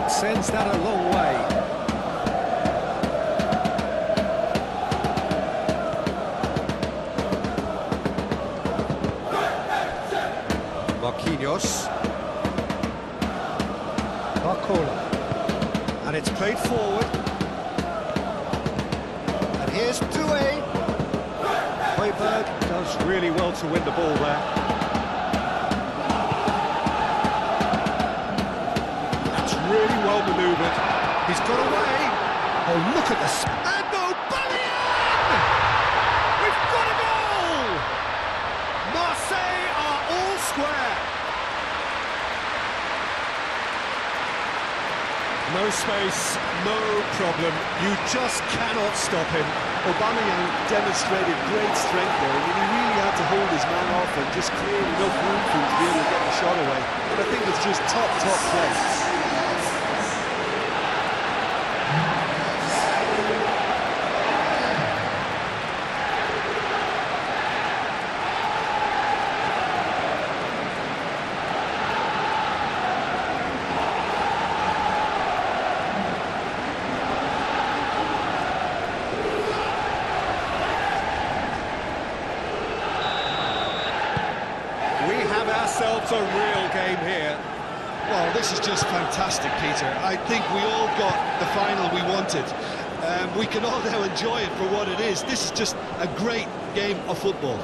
Speaker 1: Sends that a long way. Marquinhos. Barcola. And it's played forward. And here's Doué. Højbjerg does really well to win the ball there. Really well manoeuvred. He's got away. Oh, look at this. And Aubameyang! We've got a goal! Marseille are all square. No space, no problem. You just cannot stop him.
Speaker 2: Aubameyang demonstrated great strength there. I mean, he really had to hold his man off and just clear enough room for him to be able to get the shot away. But I think it's just top play.
Speaker 1: Ourselves a real game here.
Speaker 2: Well, this is just fantastic, Peter. I think we all got the final we wanted. We can all now enjoy it for what it is. This is just a great game of football.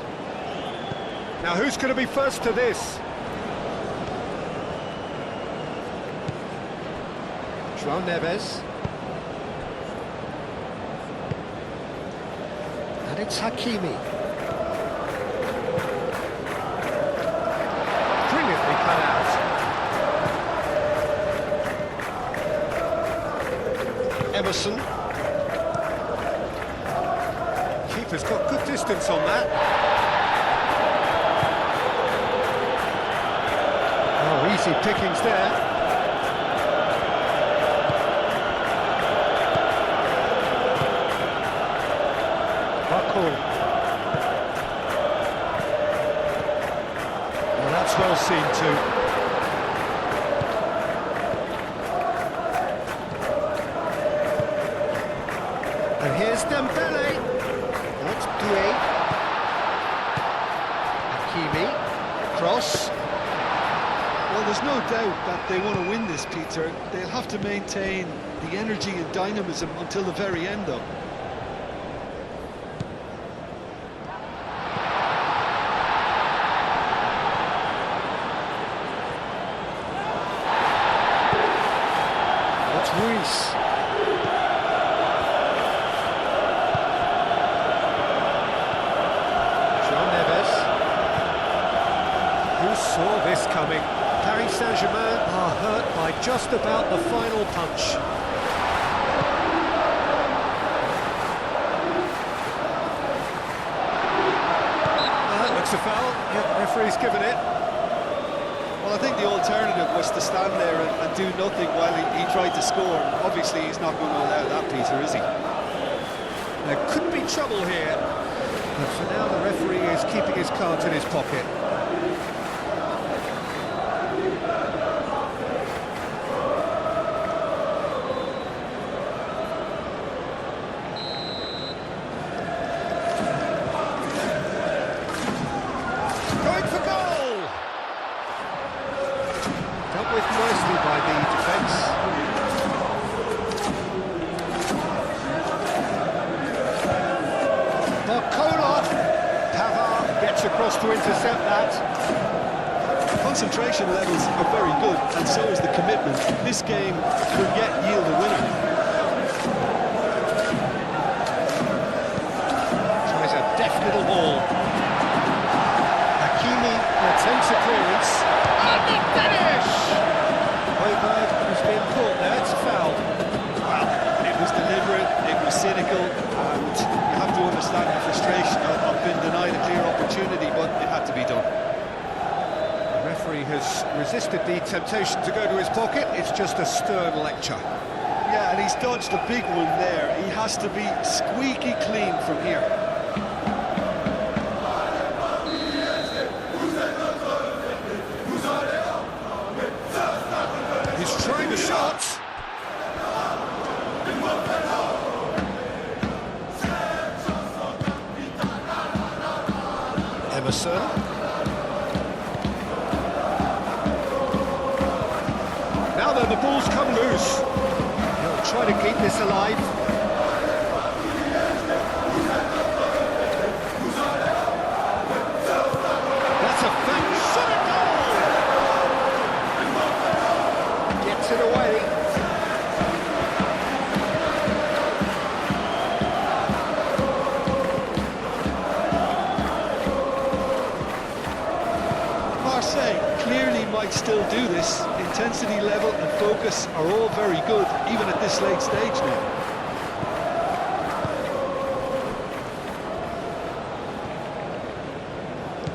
Speaker 1: Now, who's going to be first to this? João Neves. And it's Hakimi. Cut out. Emerson. Keeper's got good distance on that. Oh, easy pickings there. Barcola. That's well seen too. And here's Dembele. That's Doué. Hakimi. Cross.
Speaker 2: Well, there's no doubt that they want to win this, Peter. They'll have to maintain the energy and dynamism until the very end, though.
Speaker 1: Ruiz. John Neves. Who saw this coming? Paris Saint-Germain are hurt by just about the final punch. That looks a foul. Yep, referee's given it.
Speaker 2: Well, I think the alternative was to stand there and do nothing while he tried to score. Obviously, he's not going to allow that, Peter, is he?
Speaker 1: There could be trouble here. But for now, the referee is keeping his cards in his pocket. Going for goal! Dealt with nicely by the defence. Gets across to intercept that.
Speaker 2: Concentration levels are very good, and so is the commitment. This game could yet yield a winner.
Speaker 1: Tries a deft little ball. Hakimi attempts a clearance. And the finish! Højbjerg has been caught there, it's a foul.
Speaker 2: Well, it was deliberate, it was cynical, and you have to understand the frustration of being denied a clear opportunity, but it had to be done.
Speaker 1: The referee has resisted the temptation to go to his pocket. It's just a stern lecture.
Speaker 2: Yeah, and he's dodged a big one there. He has to be squeaky clean from here.
Speaker 1: He's trying the shot. Emerson. Now then, the ball's come loose. He'll try to keep this alive. That's a fantastic goal! Gets it away.
Speaker 2: Marseille clearly might still do this. Intensity level and focus are all very good, even at this late stage now.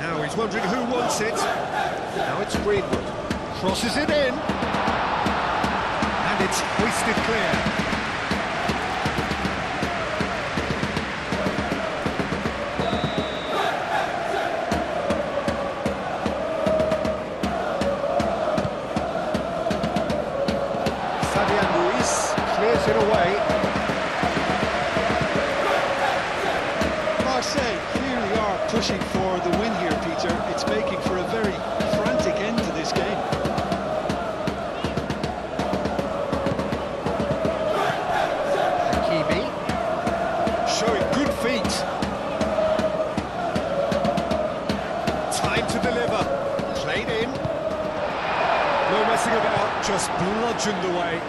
Speaker 1: Now he's wondering who wants it. Now it's Greenwood. Crosses it in. And it's hoisted clear. Clears it away.
Speaker 2: Marseille clearly are pushing for the win here, Peter. It's making for a very frantic end to this game.
Speaker 1: Hakimi showing good feet. Time to deliver. Played in. No messing about, just bludgeoned away.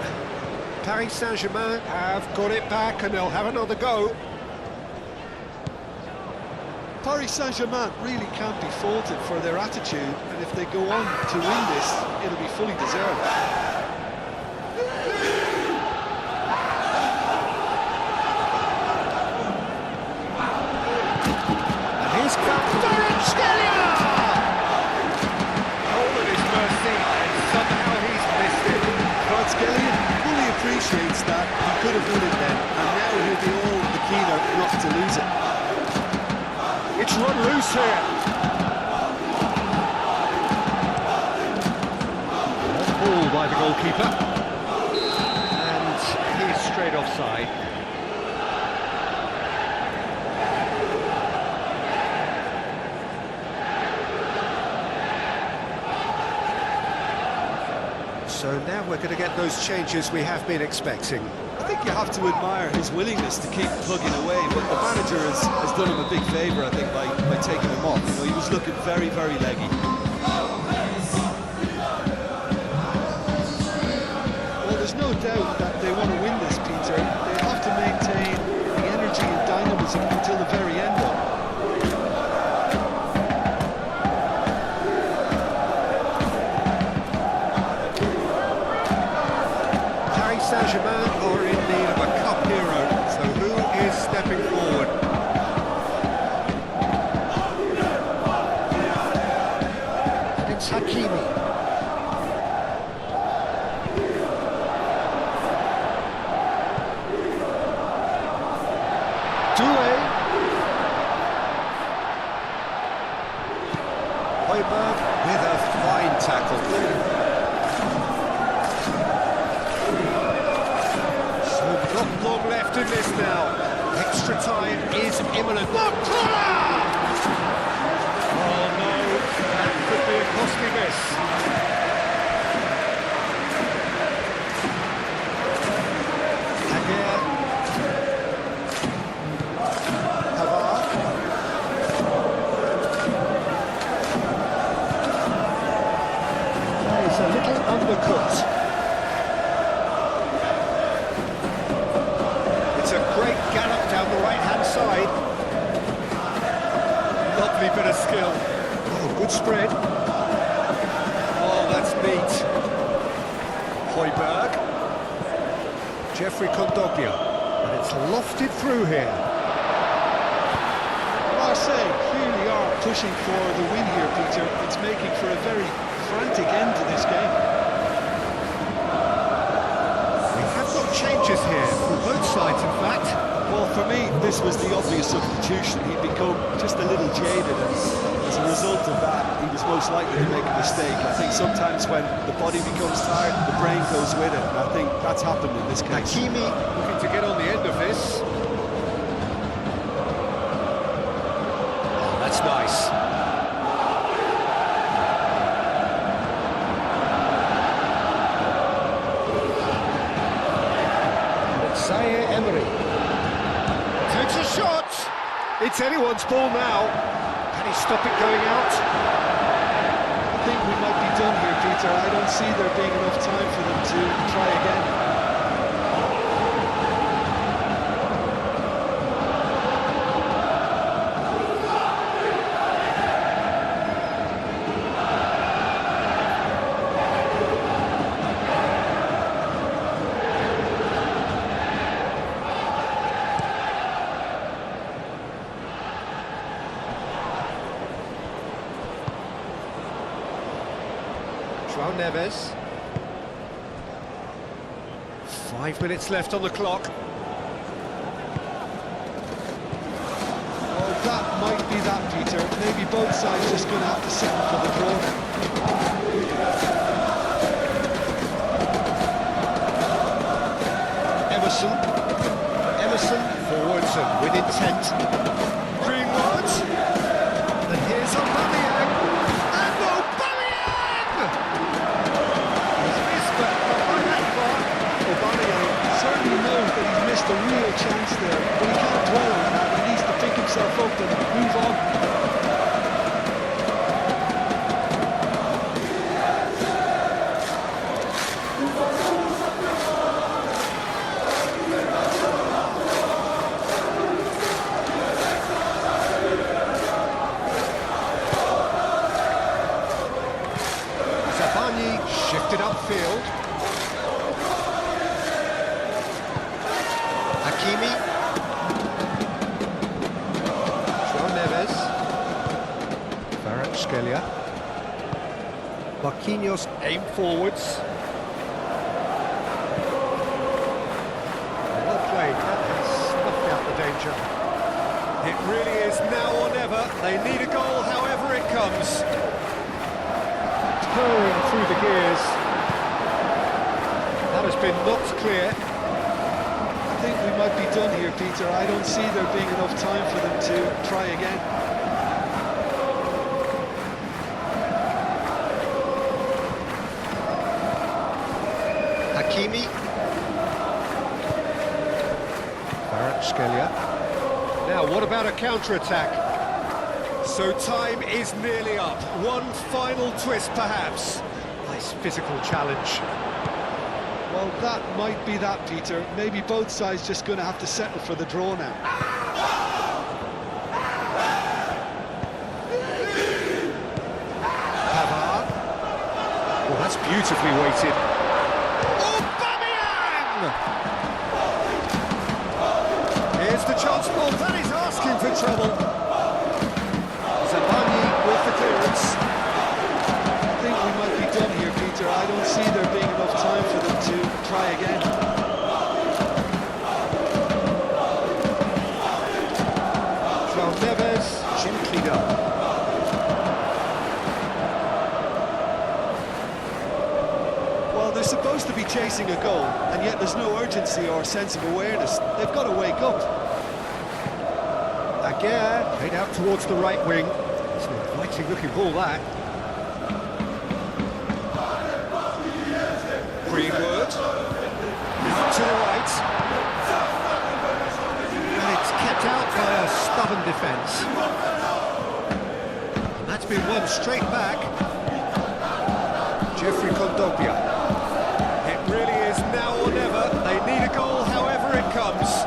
Speaker 1: Paris Saint-Germain have got it back and they'll have another go.
Speaker 2: Paris Saint-Germain really can't be faulted for their attitude, and if they go on to win this, it'll be fully deserved.
Speaker 1: And here's Kvaratskhelia! All at his mercy, and somehow he's missed it.
Speaker 2: Kvaratskhelia fully appreciates that he could have won it then, and now he'll be all the keener not to lose it.
Speaker 1: It's run loose here. Ball by the goalkeeper. And he's straight offside. So now we're going to get those changes we have been expecting.
Speaker 2: I think you have to admire his willingness to keep plugging away, but the manager has done him a big favour, I think, by taking him off. You know, he was looking very, very leggy. Well, there's no doubt that they want to win this, Peter. They have to maintain the energy and dynamism until the very end, though.
Speaker 1: Saint-Germain are in need of a cup hero, so who is stepping forward? It's Hakimi. Doué. Højbjerg with a fine tackle. Not long left in this now. Extra time is imminent. Oh no, that could be a costly miss. Again. Havard. He's a little undercooked. Great gallop down the right-hand side. Lovely bit of skill. Oh, good spread. Oh, that's neat. Højbjerg. Jeffrey Kondogbia. And it's lofted through here.
Speaker 2: Marseille really are pushing for the win here, Peter. It's making for a very frantic end to this game.
Speaker 1: Changes here, from both sides in fact.
Speaker 2: Well, for me, this was the obvious substitution. He'd become just a little jaded, and as a result of that, he was most likely to make a mistake. I think sometimes when the body becomes tired, the brain goes with it, and I think that's happened in this case.
Speaker 1: Hakimi looking to get on the end of this. Oh, that's nice. Emery takes a shot. It's anyone's ball now. Can he stop it going out?
Speaker 2: I think we might be done here, Peter. I don't see there being enough time for them to try again.
Speaker 1: Neves. 5 minutes left on the clock.
Speaker 2: Well, that might be that, Peter. Maybe both sides just going to have to settle for the draw.
Speaker 1: Emerson forwards and with intent. Greenwood. And here's Olympique.
Speaker 2: Certainly knows that he's missed a real chance there, but he can't dwell on that. He needs to pick himself up and move on.
Speaker 1: Zabani shifted upfield. Hakimi. Neves. Kvaratskhelia. Marquinhos aim forwards. Well played, that has snuffed out the danger. It really is now or never. They need a goal however it comes. Purring through the gears. That has been knocked clear.
Speaker 2: I think we might be done here, Peter. I don't see there being enough time for them to try again.
Speaker 1: Hakimi. Kvaratskhelia. Now, what about a counter-attack? So time is nearly up. One final twist, perhaps. Nice physical challenge.
Speaker 2: Well, that might be that, Peter. Maybe both sides just going to have to settle for the draw now.
Speaker 1: Pavard. Well, that's beautifully weighted. Aubameyang! Here's the chance ball. That is asking for trouble. Zabani with the clearance.
Speaker 2: I think we might be done here, Peter. I don't see there being enough time for them to try again.
Speaker 1: João Neves, gently done.
Speaker 2: Well, they're supposed to be chasing a goal, and yet there's no urgency or sense of awareness. They've got to wake up.
Speaker 1: Aguirre, played out towards the right wing. It's an inviting looking ball, that. Greenwood, out to the right. And it's kept out by a stubborn defence. And that's been won straight back. Jeffrey Kondogbia. It really is now or never. They need a goal however it comes.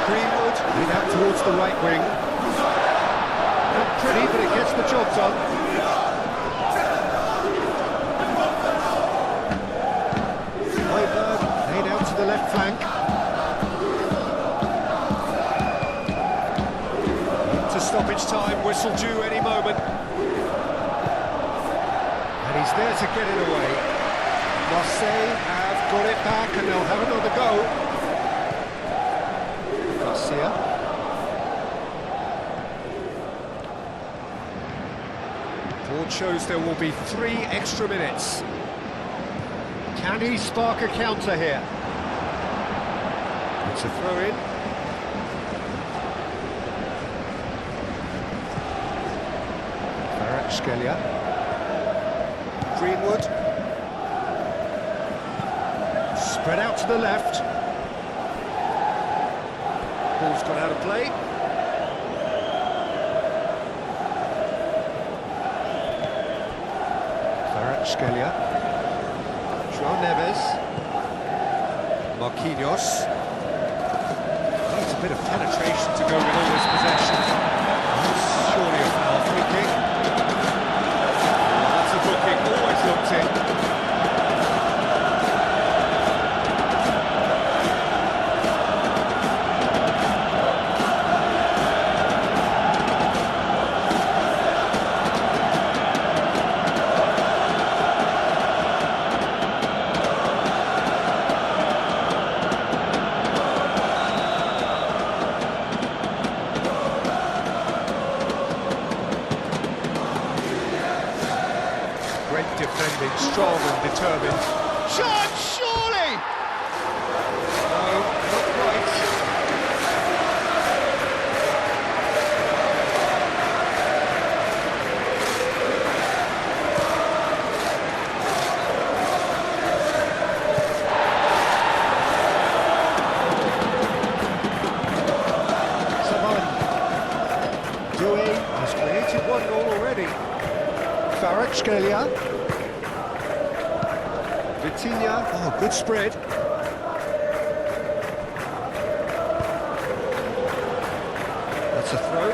Speaker 1: Greenwood, played out towards the right wing. Not pretty, but it gets the job done. Højbjerg, laid out to the left flank. To stoppage time, whistle due any moment. And he's there to get it away. Marseille have got it back and they'll have another go. Garcia. Board shows there will be 3 extra minutes. Can he spark a counter here? It's a throw-in. Kvaratskhelia. Greenwood. Spread out to the left. Ball's gone out of play. Kvaratskhelia. João Neves. Marquinhos. Needs a bit of penetration to go with all this possession. That's surely a foul. Free kick. That's a booking, always looked in. Great defending, strong and determined. Shot, surely! No, not quite. Savan. Doué has created 1 goal already. Kvaratskhelia. Vitinha, oh, good spread. That's a throw.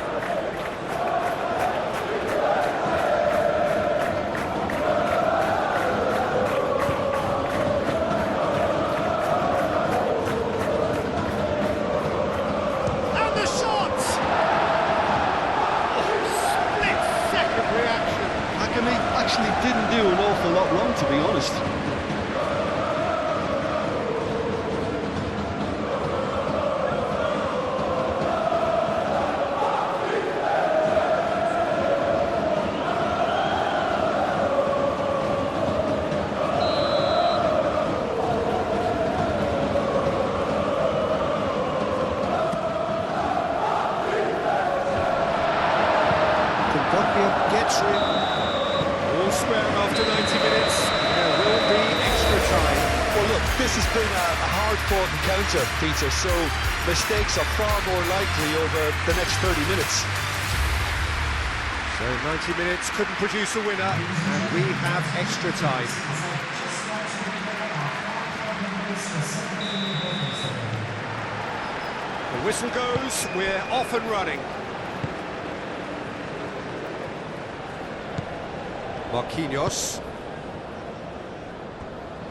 Speaker 1: And the shot! Split-second reaction.
Speaker 2: Hakimi actually didn't do an awful lot wrong, to be honest.
Speaker 1: Gets in. All square after 90 minutes. There will be extra time.
Speaker 2: Well, look, this has been a hard-fought encounter, Peter, so mistakes are far more likely over the next 30 minutes.
Speaker 1: So 90 minutes couldn't produce a winner, and we have extra time. The whistle goes, we're off and running. Marquinhos.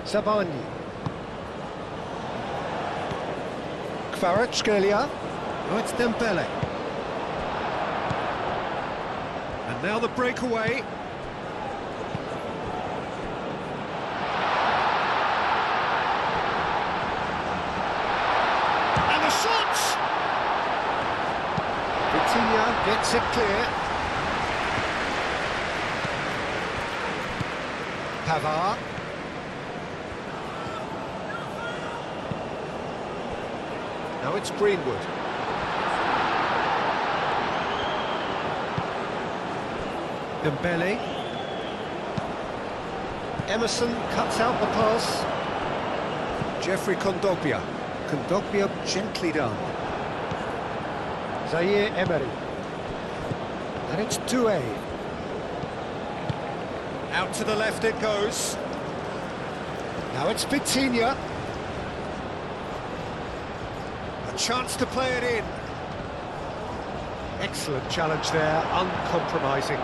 Speaker 1: Zabani. Kvaratskhelia. Oh, it's Dembele. And now the breakaway. And the shot! Vitinha gets it clear. Pavard. Now it's Greenwood. Dembele. Emerson cuts out the pass. Jeffrey Kondogbia. Kondogbia gently done. Zaire Emery. And it's Doué. Out to the left it goes. Now it's Vitinha. A chance to play it in. Excellent challenge there, uncompromising.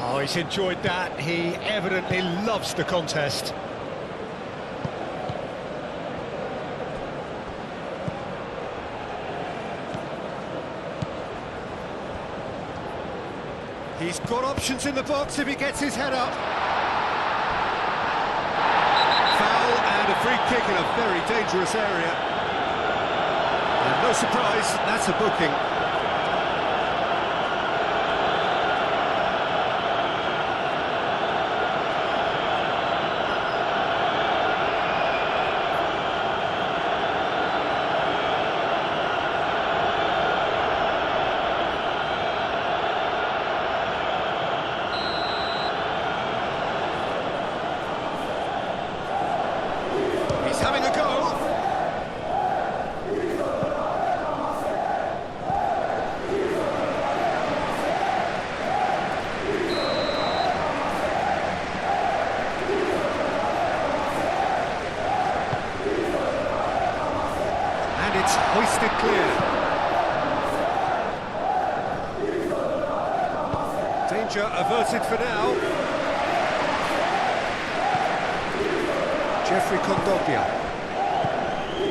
Speaker 1: Oh, he's enjoyed that. He evidently loves the contest. He's got options in the box if he gets his head up. Foul and a free kick in a very dangerous area. And no surprise, that's a booking. Having a go. And it's hoisted clear. Danger averted for now. Jeffrey Kondogbia.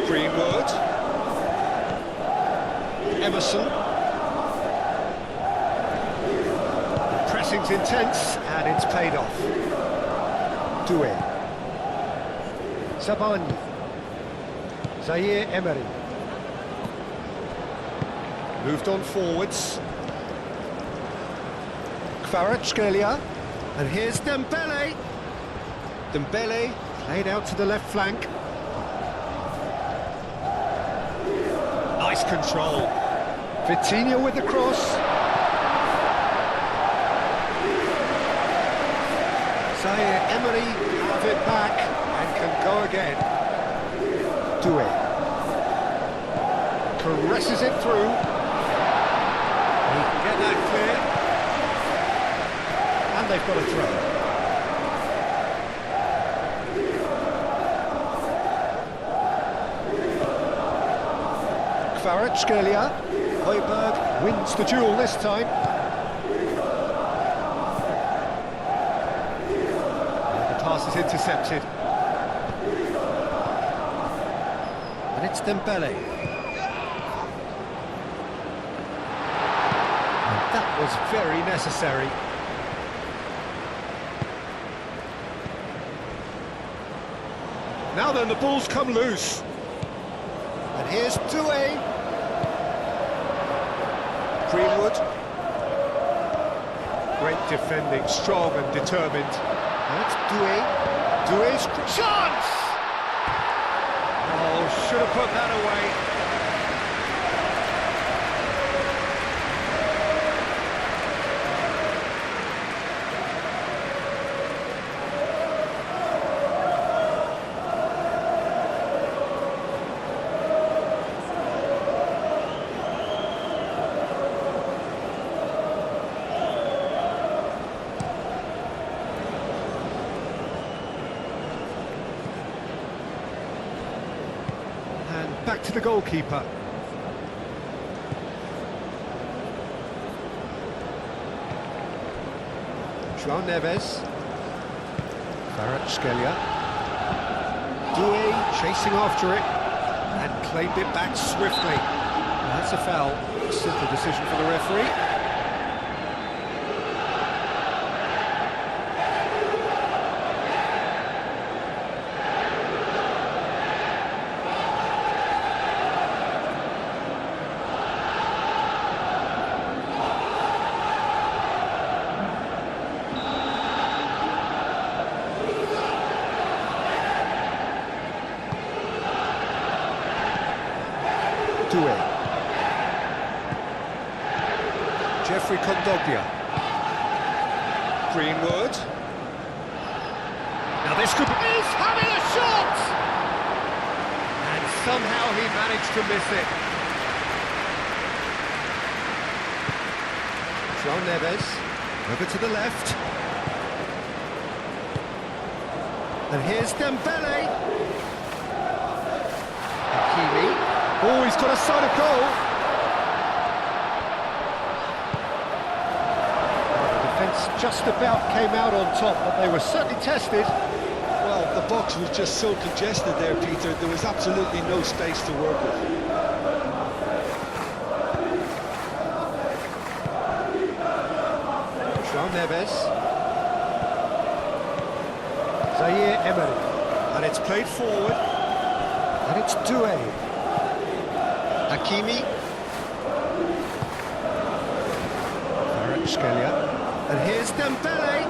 Speaker 1: Greenwood. Emerson. Pressing's intense, and it's paid off. Doué. Zabani. Zaire Emery. Moved on forwards. Kvaratskhelia. And here's Dembele. Dembele played out to the left flank. Nice control. Vitinha with the cross. Zaire Emery have it back and can go again. Doué. Caresses it through. He can get that clear. And they've got a throw. Kvaratskhelia. Højbjerg wins the duel this time. And the pass is intercepted. And it's Dembele. And that was very necessary. Now then, the ball's come loose. And here's Doué. Greenwood. Great defending, strong and determined. That's Doué. Doué's chance! Oh, should have put that away. back to the goalkeeper. João Neves. Kvaratskhelia. Doué chasing after it and claimed it back swiftly. That's a foul. Simple decision for the referee. Doué. Jeffrey Kondogbia. Greenwood. Now this could be... He's having a shot! And somehow he managed to miss it. João Neves. Over to the left. And here's Dembele. Hakimi. Oh, he's got a sight of goal. The defence just about came out on top, but they were certainly tested.
Speaker 2: Well, the box was just so congested there, Peter. There was absolutely no space to work with.
Speaker 1: João Neves. Zaire Emery. And it's played forward. And it's Doué. Hakimi. Kvaratskhelia. And here's Dembele.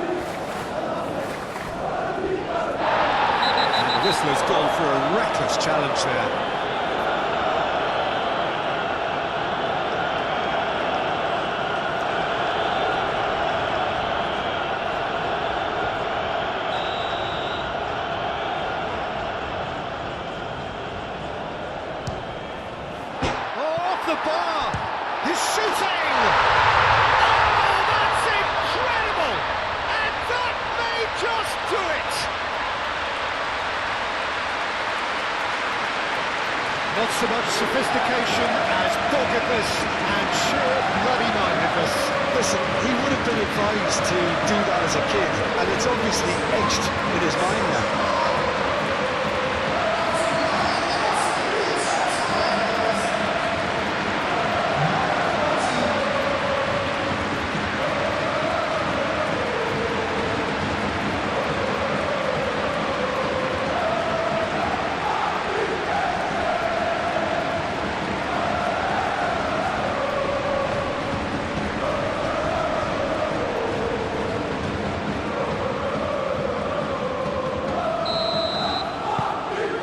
Speaker 1: And the whistler's gone for a reckless challenge there. The bar, he's shooting! Oh, that's incredible! And that may just do it! Not so much sophistication as doggedness and sheer bloody-mindedness.
Speaker 2: Listen, he would have been advised to do that as a kid, and it's obviously etched in his mind now.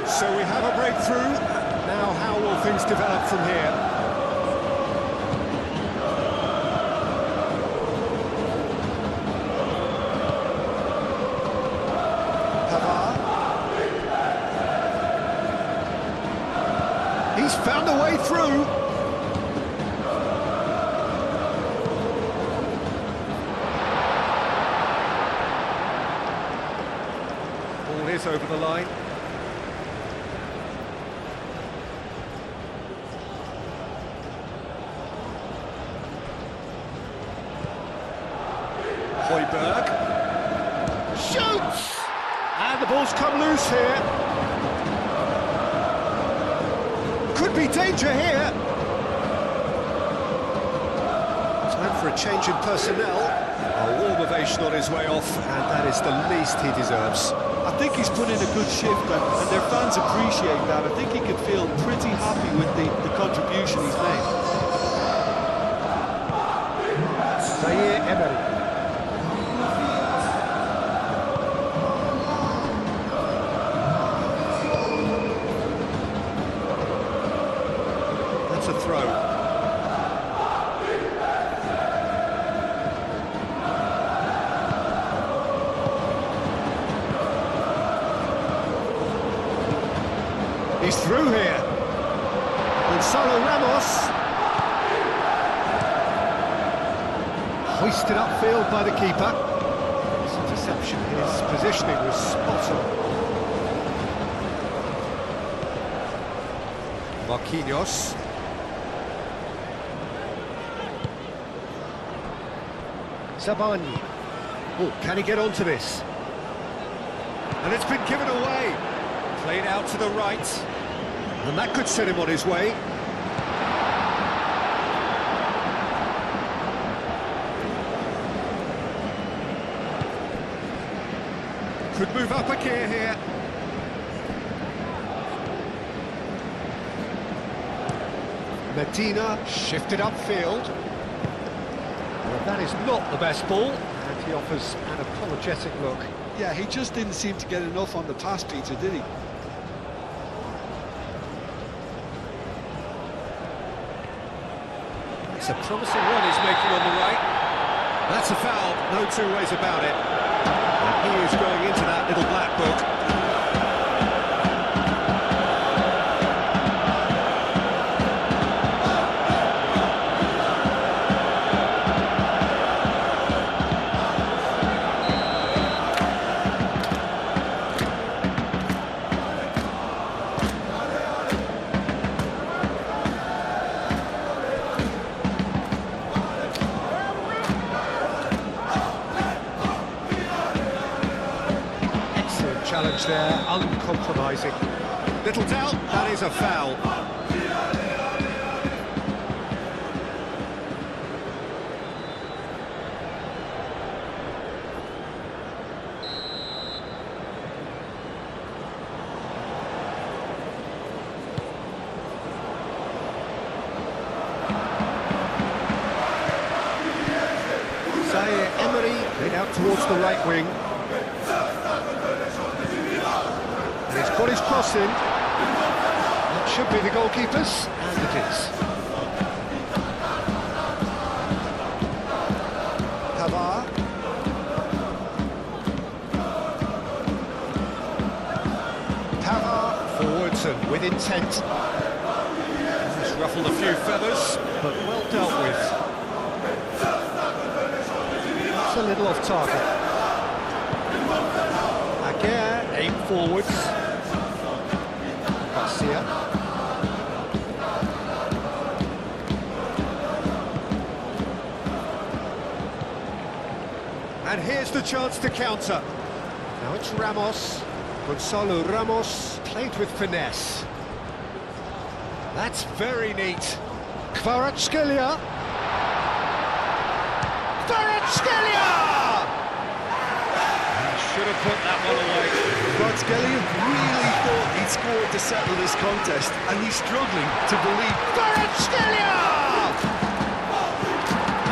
Speaker 1: So we have a breakthrough. Now how will things develop from here? Pavard. He's found a way through. Ball is over the line. Højbjerg shoots! And the ball's come loose here. Could be danger here. Time for a change in personnel. A warm ovation on his way off, and that is the least he deserves.
Speaker 2: I think he's put in a good shift, and their fans appreciate that. I think he can feel pretty happy with the contribution he's made.
Speaker 1: Zaire Emery. That's a throw. He's through here. Gonzalo Ramos. Hoisted upfield by the keeper. His interception, his positioning was spot on. Marquinhos. Zabani. Oh, can he get onto this? And it's been given away. Played out to the right. And that could set him on his way. Could move up a gear here. Medina shifted upfield. Well, that is not the best ball, and he offers an apologetic look.
Speaker 2: Yeah, he just didn't seem to get enough on the pass, Peter, did he?
Speaker 1: It's a promising run he's making on the right. That's a foul, no two ways about it. And he is going into that little black book. Challenge there, uncompromising. Little doubt, that is a foul. Zaire Emery played out towards the right wing. He's got his cross in. That should be the goalkeeper's, and it is. Pavard. Pavard forwards and with intent. He's ruffled a few feathers, but well dealt with. It's a little off target. Aguirre, aim forwards. And here's the chance to counter. Now it's Ramos. Gonzalo Ramos played with finesse. That's very neat. Kvaratskhelia. Should have put that one away.
Speaker 2: Kvaratskhelia really thought he'd scored to settle this contest, and he's struggling to believe.
Speaker 1: Kvaratskhelia!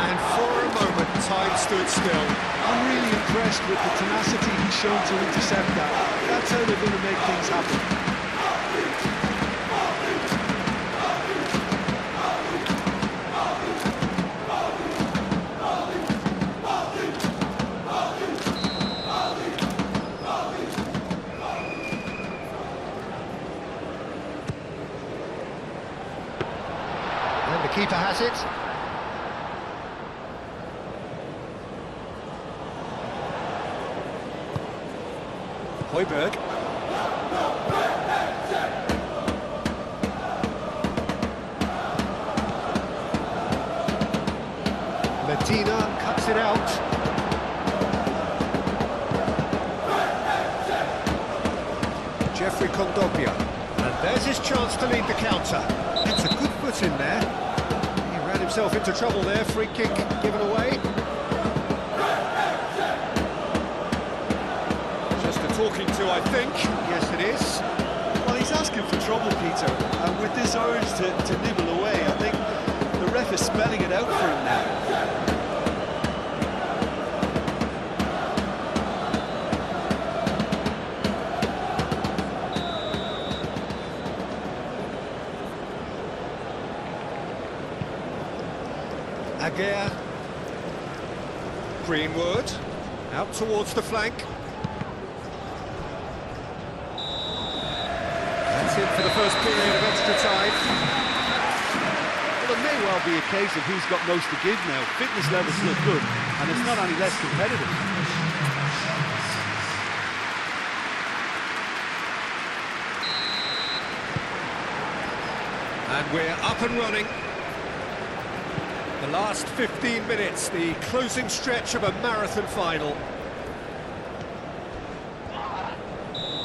Speaker 1: And for a moment, time stood still.
Speaker 2: I'm really impressed with the tenacity he's shown to intercept that. That's how they're going to make things happen.
Speaker 1: The keeper has it. Højbjerg. Medina cuts it out. Jeffrey Kondogbia. And there's his chance to lead the counter. It's a good foot in there. Ran himself into trouble there, free kick given away. Just a talking to, I think. Yes, it is.
Speaker 2: Well, he's asking for trouble, Peter, and with this urge to nibble away, I think the ref is spelling it out for him now.
Speaker 1: Aguirre. Greenwood. Out towards the flank. That's it for the first period of extra time.
Speaker 2: Well, it may well be a case of who's got most to give now. Fitness levels look good, and it's not any less competitive.
Speaker 1: And we're up and running. The last 15 minutes, the closing stretch of a marathon final.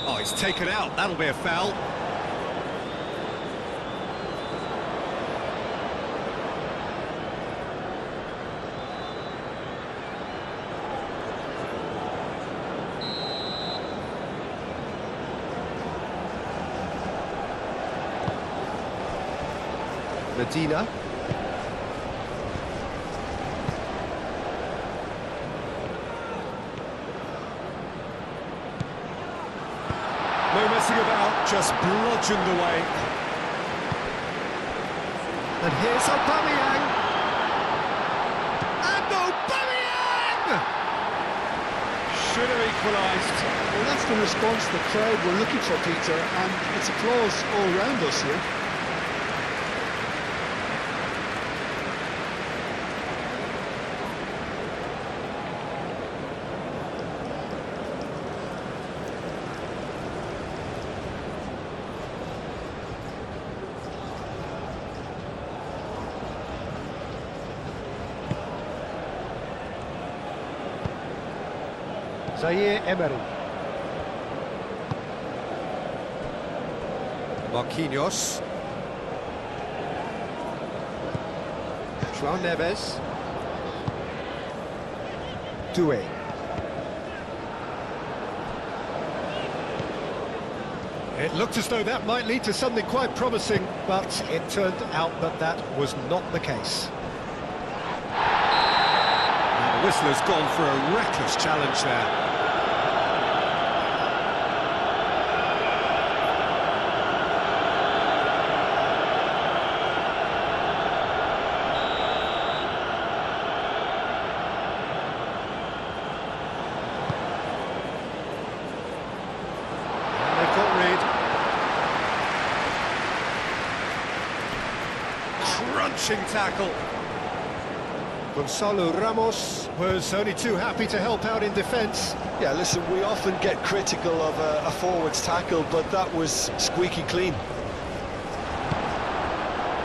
Speaker 1: Oh, he's taken out. That'll be a foul. Medina. No messing about, just bludgeoned away. And here's Aubameyang. And Aubameyang! Should have equalised.
Speaker 2: Well, that's the response the crowd were looking for, Peter, and it's applause all round us here.
Speaker 1: Emery. Marquinhos. João Neves. Doué. It looked as though that might lead to something quite promising, but it turned out that that was not the case. And the whistler's gone for a reckless challenge there. Crunching tackle. Gonzalo Ramos was only too happy to help out in defence.
Speaker 2: Yeah, listen, we often get critical of a forward's tackle, but that was squeaky clean.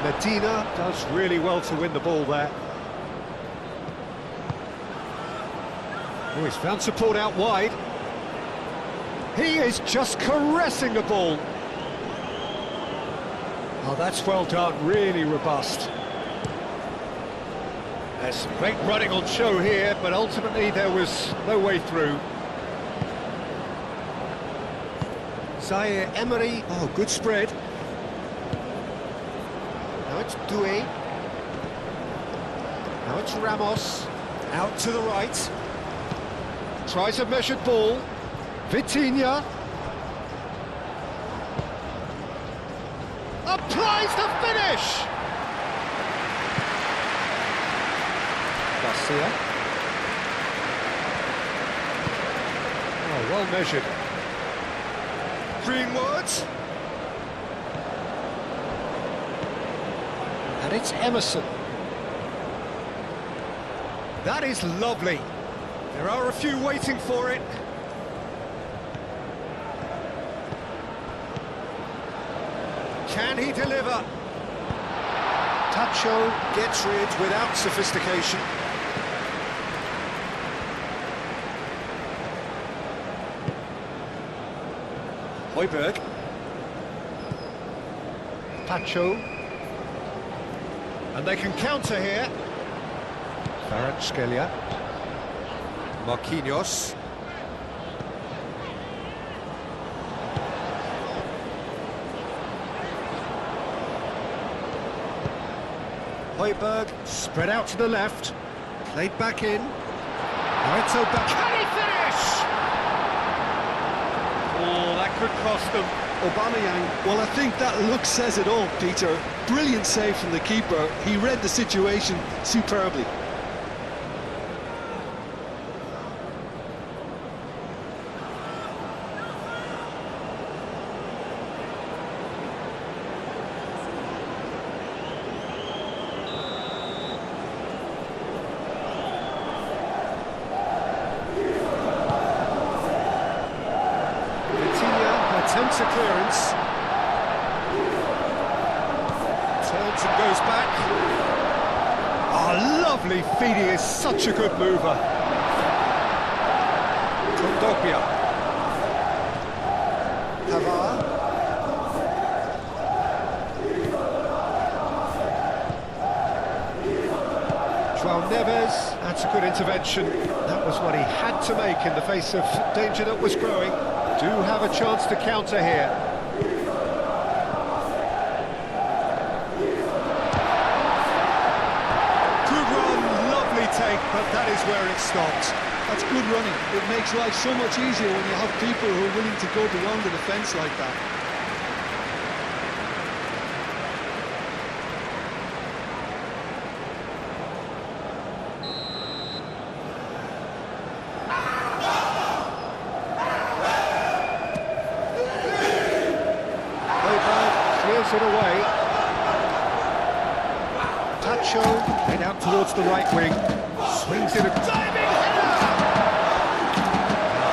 Speaker 1: Medina does really well to win the ball there. Oh, he's found support out wide. He is just caressing the ball. Oh, that's well done, really robust. There's some great running on show here, but ultimately there was no way through. Zaire Emery, oh, good spread. Now it's Doué. Now it's Ramos. Out to the right. Tries a measured ball. Vitinha. Applies the finish! Garcia. Oh, well measured. Greenwood. And it's Emerson. That is lovely. There are a few waiting for it. Can he deliver? Tacho gets rid without sophistication. Højbjerg. Tacho. And they can counter here. Kvaratskhelia. Marquinhos. Højbjerg spread out to the left, played back in. Now it's Aubameyang. Can he finish? Oh, that could cost them.
Speaker 2: Aubameyang, well, I think that look says it all, Peter. Brilliant save from the keeper. He read the situation superbly. Attempts a clearance.
Speaker 1: and goes back. Oh, lovely feed, he is such a good mover. Kondopia. Pavard. João Neves, that's a good intervention. That was what he had to make in the face of danger that was growing. Do have a chance to counter here. Good run, lovely take, but that is where it stopped.
Speaker 2: That's good running. It makes life so much easier when you have people who are willing to go beyond the defence like that.
Speaker 1: Clears it away. Tacho, head out towards the right wing. Swings it a diving header!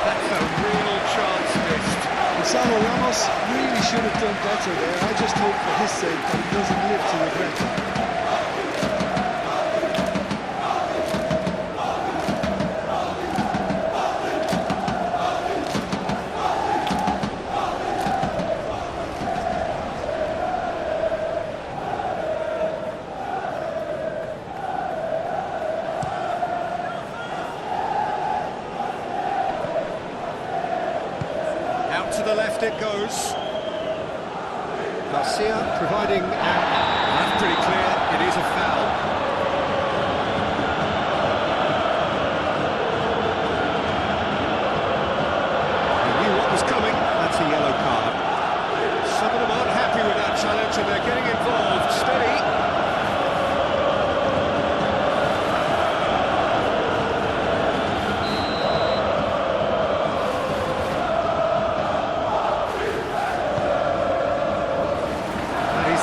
Speaker 1: That's a real chance missed.
Speaker 2: Gonzalo Ramos really should have done better there. I just hope for his sake that he doesn't live to regret that.
Speaker 1: To the left it goes. Garcia providing, that's pretty clear, it is a foul. He knew what was coming, that's a yellow card. Some of them aren't happy with that challenge and they're getting involved. Steady.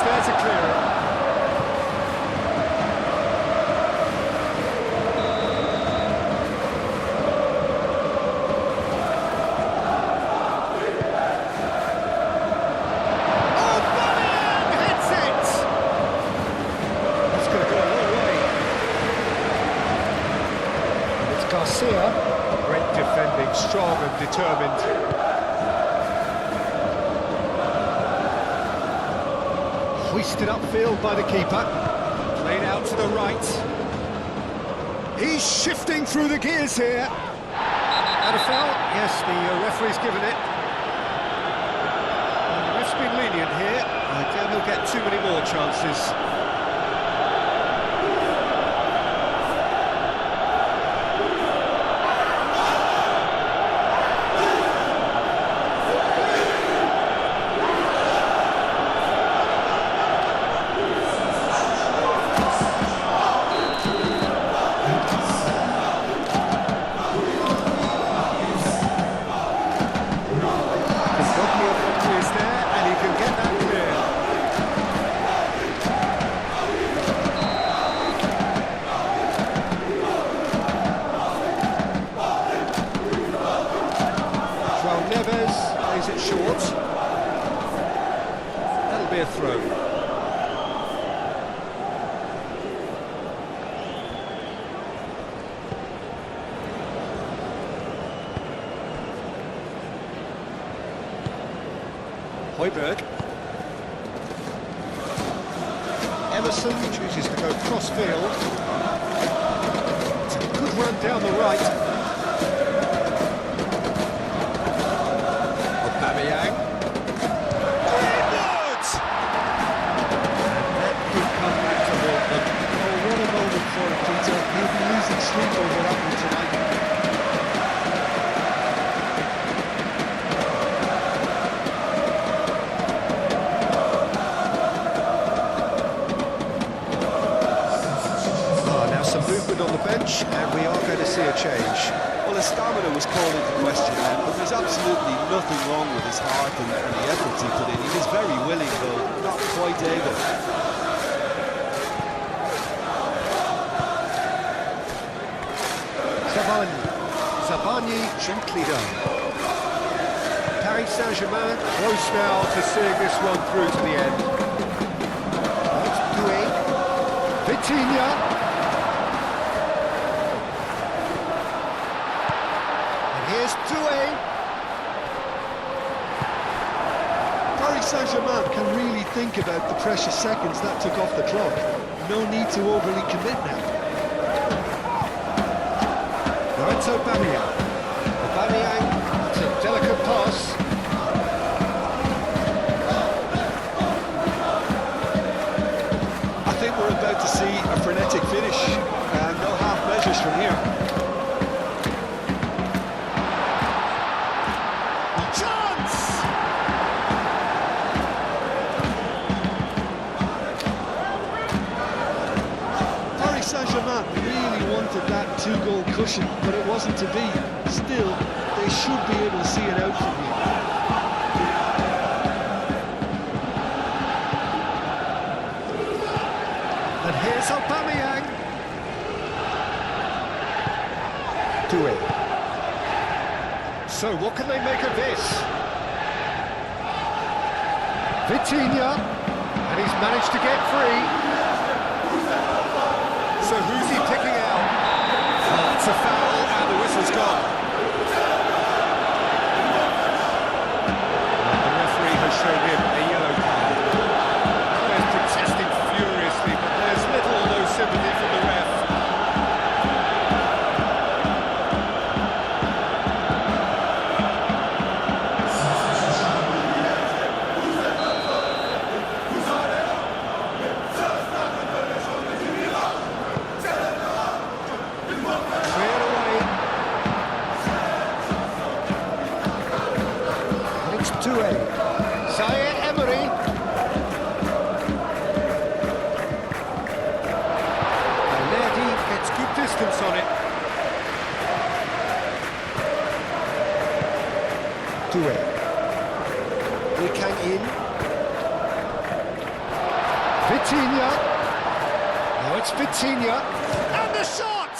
Speaker 1: There's a clearer. Oh, Bamiyang hits it! That's going to go a long way. It's Garcia. Great defending, strong and determined. Hoisted upfield by the keeper. Played out to the right. He's shifting through the gears here. And a foul? Yes, the referee's given it. And the ref's been lenient here. I doubt he'll get too many more chances. Neves plays it short. That'll be a throw. Højbjerg. Emerson chooses to go cross-field. It's a good run down the right. Bamiyang. Greenwood! That could come back to haunt them.
Speaker 2: Oh, what a moment for him, Peter. He'll be losing sleep over that one tonight.
Speaker 1: Now some movement on the bench, and we are going to see a change.
Speaker 2: Well, his stamina was called into question then, but there's absolutely nothing wrong with his heart and the efforts he put in. He was very willing, though not quite able.
Speaker 1: Zabani gently done. Paris Saint-Germain close now to seeing this one through to the end. It's Doué. Vitinha. And here's Doué.
Speaker 2: Paris Saint-Germain can really think about the precious seconds that took off the clock. No need to overly commit now.
Speaker 1: Now it's Aubameyang. Aubameyang, it's a delicate pass.
Speaker 2: I think we're about to see a frenetic finish, and no half measures from here.
Speaker 1: Chance!
Speaker 2: Paris Saint-Germain really wanted that two-goal cushion, but it wasn't to be. Still, they should be able to see it out from here.
Speaker 1: And here's Aubameyang. Doué. So what can they make of this? Vitinha, and he's managed to get free. So who's he picking out? Oh, that's a foul, and the whistle's gone. The referee has shown him a yellow card. Players protesting furiously, but there's little or no sympathy from the ref. Cleared away. And it's Doué. Zaire Emery. Lerdi gets good distance on it. Doué. Kang in. Vitinha. Now it's Vitinha. And the shot!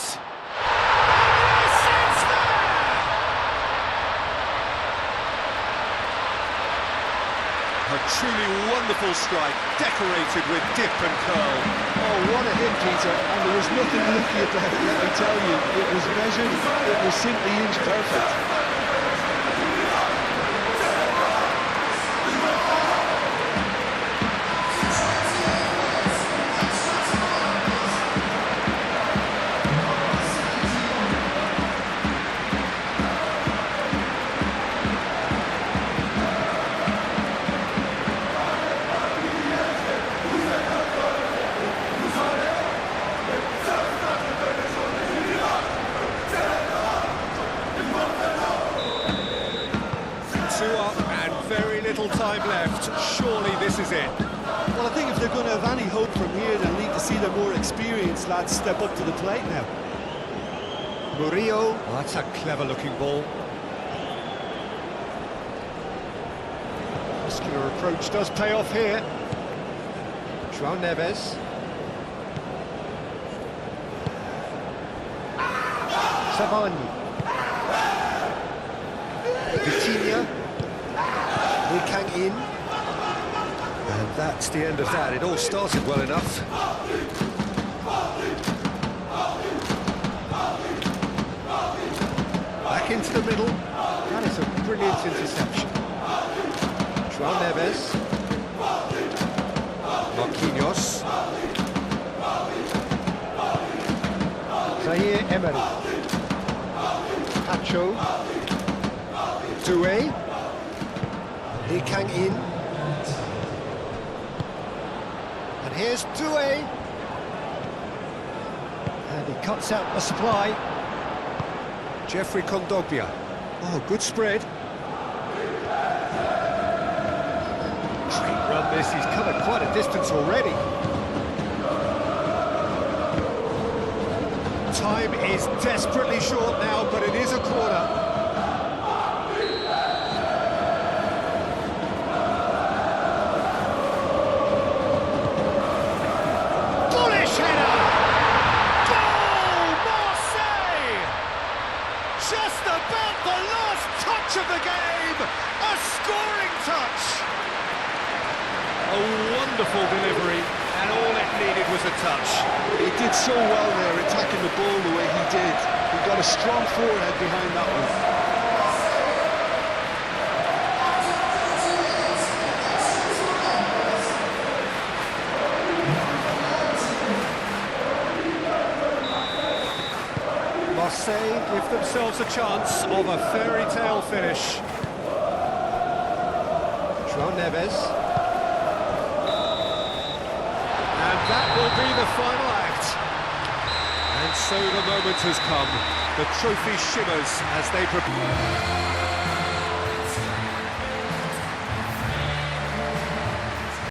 Speaker 1: Yes, it's there! A truly wonderful strike, decorated with dip and curl.
Speaker 2: Oh, what a hit, Peter, and there was nothing lucky about it, let me tell you. It was measured, it was simply inch perfect.
Speaker 1: Two up and very little time left. Surely this is it.
Speaker 2: Well, I think if they're going to have any hope from here, they'll need to see their more experienced lads step up to the plate now.
Speaker 1: Murillo. Oh, that's a clever-looking ball. Muscular approach does pay off here. João Neves. Savani. Vitinha. Kang in. And that's the end of that. It all started well enough. Back into the middle. That is a brilliant interception. João Neves. Marquinhos. Zaire Emery. Pacho. Doué. Kang in. And here's Doué. And he cuts out the supply. Jeffrey Kondogbia. Oh, good spread. Great run this, he's covered quite a distance already. Time is desperately short now, but it is a corner. Bullish header! Goal! Marseille! Just about the last touch of the game! A scoring touch! A wonderful delivery, and all it needed was a touch.
Speaker 2: He did so well there, attacking the ball the way he did. He got a strong forehead behind that one.
Speaker 1: Marseille give themselves a chance of a fairy tale finish. João Neves. And that will be the final act. And so the moment has come. The trophy shimmers as they prepare.